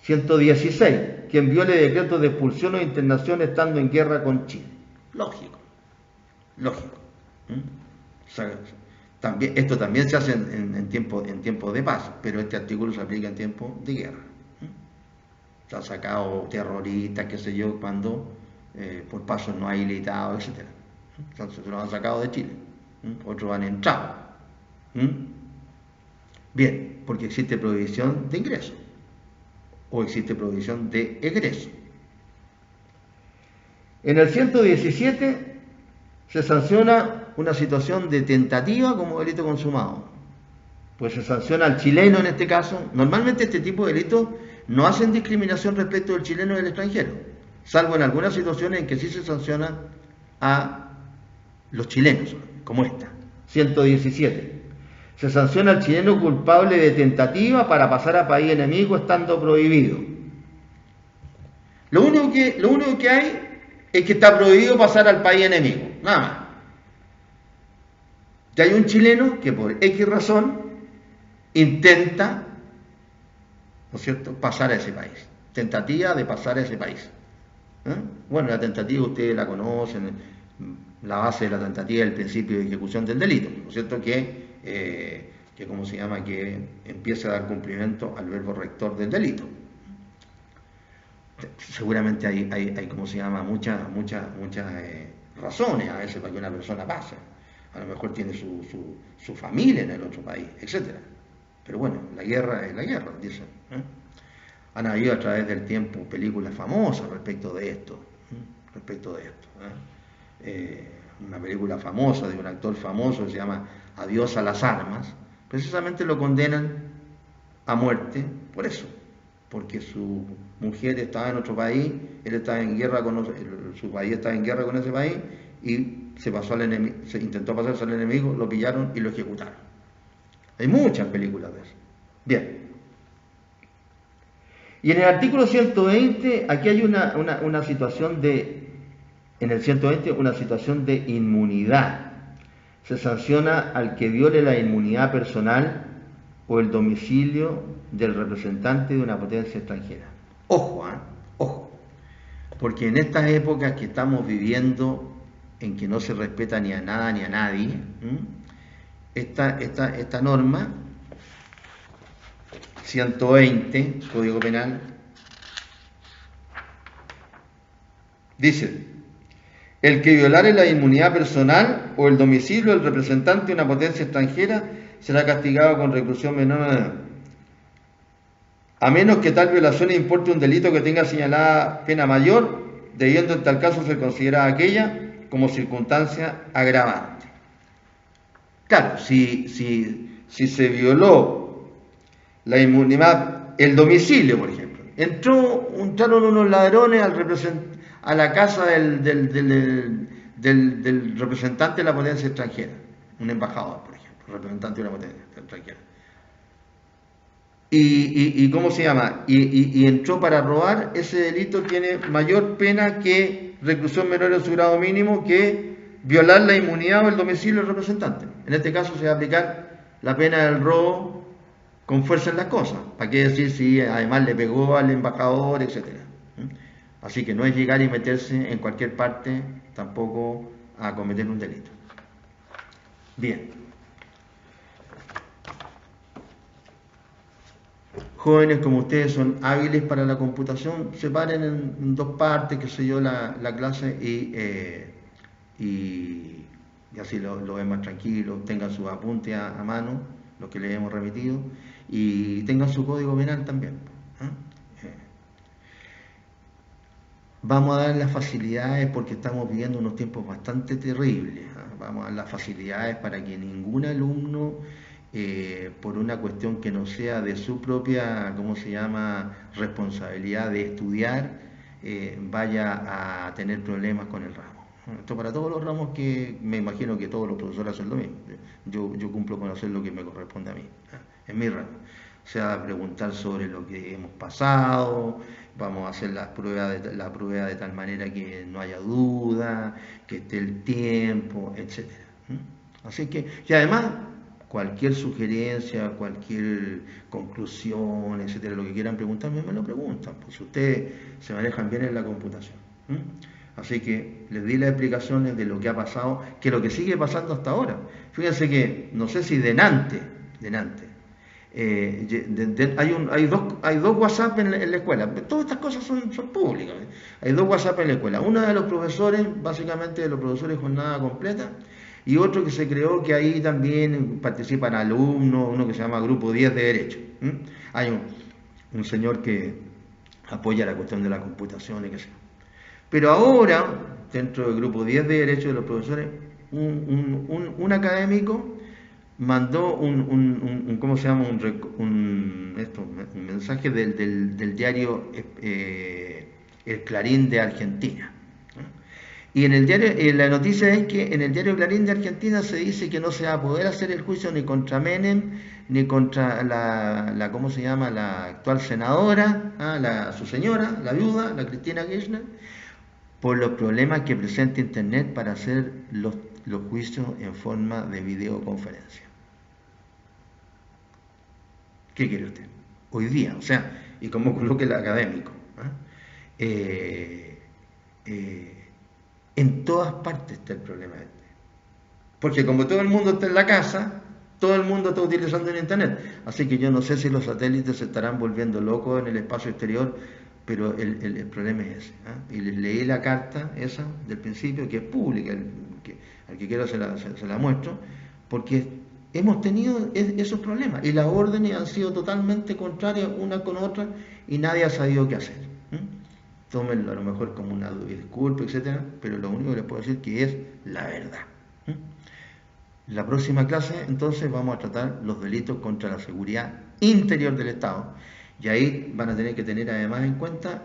116, quien viole decretos de expulsión o internación estando en guerra con Chile. Lógico, lógico. O sea, esto también se hace en tiempo de paz, pero este artículo se aplica en tiempo de guerra. Se han sacado terroristas, qué sé yo, cuando por pasos no habilitados, etc. Entonces se los han sacado de Chile. Otros han entrado. Bien, porque existe prohibición de ingreso o existe prohibición de egreso. En el 117 se sanciona una situación de tentativa como delito consumado. Pues se sanciona al chileno en este caso. Normalmente este tipo de delitos no hacen discriminación respecto del chileno y del extranjero, salvo en algunas situaciones en que sí se sanciona a los chilenos, como esta. 117. Se sanciona al chileno culpable de tentativa para pasar a país enemigo estando prohibido. Lo único que hay es que está prohibido pasar al país enemigo, nada más. Ya hay un chileno que por X razón intenta, ¿no es cierto?, pasar a ese país. Tentativa de pasar a ese país. Bueno, la tentativa ustedes la conocen, la base de la tentativa es el principio de ejecución del delito, ¿no es cierto?, que ¿cómo se llama?, que empiece a dar cumplimiento al verbo rector del delito. Seguramente hay ¿cómo se llama?, muchas razones a veces para que una persona pase. A lo mejor tiene su familia en el otro país, etc. Pero bueno, la guerra es la guerra, dicen. Han habido a través del tiempo películas famosas respecto de esto. Una película famosa de un actor famoso que se llama Adiós a las armas, precisamente lo condenan a muerte por eso, porque su mujer estaba en otro país, él estaba en guerra su país estaba en guerra con ese país y se intentó pasarse al enemigo, lo pillaron y lo ejecutaron. Hay muchas películas de eso. Bien. Y en el artículo 120, aquí hay una situación en el 120, una situación de inmunidad. Se sanciona al que viole la inmunidad personal o el domicilio del representante de una potencia extranjera. Ojo, ojo, porque en estas épocas que estamos viviendo, en que no se respeta ni a nada ni a nadie, esta norma 120, Código Penal, dice: el que violare la inmunidad personal o el domicilio del representante de una potencia extranjera será castigado con reclusión menor, a menos que tal violación importe un delito que tenga señalada pena mayor, debiendo en tal caso ser considerada aquella como circunstancia agravante. Claro, si se violó la inmunidad, el domicilio, por ejemplo, entraron unos ladrones a la casa del representante de la potencia extranjera, un embajador, por ejemplo, representante de una potencia extranjera. Y ¿cómo se llama? Y entró para robar, ese delito tiene mayor pena que reclusión menor en su grado mínimo, que violar la inmunidad o el domicilio del representante. En este caso se va a aplicar la pena del robo con fuerza en las cosas. ¿Para qué decir si además le pegó al embajador, etcétera? Así que no es llegar y meterse en cualquier parte tampoco a cometer un delito. Bien. Jóvenes como ustedes son hábiles para la computación, separen en dos partes, qué sé yo, la clase y así lo ven más tranquilo, tengan sus apuntes a mano, los que les hemos remitido, y tengan su código penal también. Vamos a dar las facilidades porque estamos viviendo unos tiempos bastante terribles. Vamos a dar las facilidades para que ningún alumno, por una cuestión que no sea de su propia, ¿cómo se llama?, responsabilidad de estudiar, vaya a tener problemas con el ramo. Esto para todos los ramos que me imagino que todos los profesores hacen lo mismo. Yo cumplo con hacer lo que me corresponde a mí, en mi ramo. O sea, preguntar sobre lo que hemos pasado, vamos a hacer la prueba de tal manera que no haya duda, que esté el tiempo, etcétera. Así que, y además, cualquier sugerencia, cualquier conclusión, etcétera, lo que quieran preguntarme, me lo preguntan, pues si ustedes se manejan bien en la computación. Así que les di las explicaciones de lo que ha pasado, que lo que sigue pasando hasta ahora. Fíjense que, no sé si denante, hay dos WhatsApp en la escuela. Todas estas cosas son públicas. Hay dos WhatsApp en la escuela. Uno de los profesores, básicamente de los profesores de jornada completa, y otro que se creó que ahí también participan alumnos, uno que se llama Grupo 10 de Derecho. Hay un señor que apoya la cuestión de la computación y qué sé yo. Pero ahora, dentro del Grupo 10 de Derecho de los profesores, un académico mandó ¿cómo se llama? Un mensaje del diario El Clarín de Argentina. Y en el diario, la noticia es que en el diario Clarín de Argentina se dice que no se va a poder hacer el juicio ni contra Menem, ni contra ¿cómo se llama? La actual senadora, su señora, la viuda, la Cristina Kirchner, por los problemas que presenta Internet para hacer los juicios en forma de videoconferencia. ¿Qué quiere usted? Hoy día, o sea, y como coloque el académico. En todas partes está el problema este. Porque como todo el mundo está en la casa, todo el mundo está utilizando el Internet. Así que yo no sé si los satélites se estarán volviendo locos en el espacio exterior, pero el problema es ese. Y les leí la carta esa del principio, que es pública, al que quiera se la muestro, porque hemos tenido esos problemas y las órdenes han sido totalmente contrarias una con otra y nadie ha sabido qué hacer. Tómenlo a lo mejor como una disculpa, etcétera, pero lo único que les puedo decir que es la verdad. La próxima clase entonces vamos a tratar los delitos contra la seguridad interior del Estado y ahí van a tener que tener además en cuenta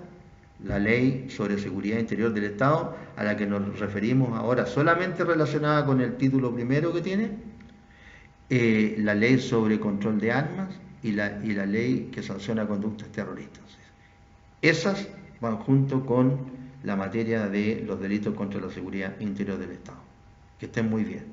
la ley sobre seguridad interior del Estado a la que nos referimos ahora solamente relacionada con el título primero que tiene, la ley sobre control de armas y la ley que sanciona conductas terroristas. Esas van junto con la materia de los delitos contra la seguridad interior del Estado. Que estén muy bien.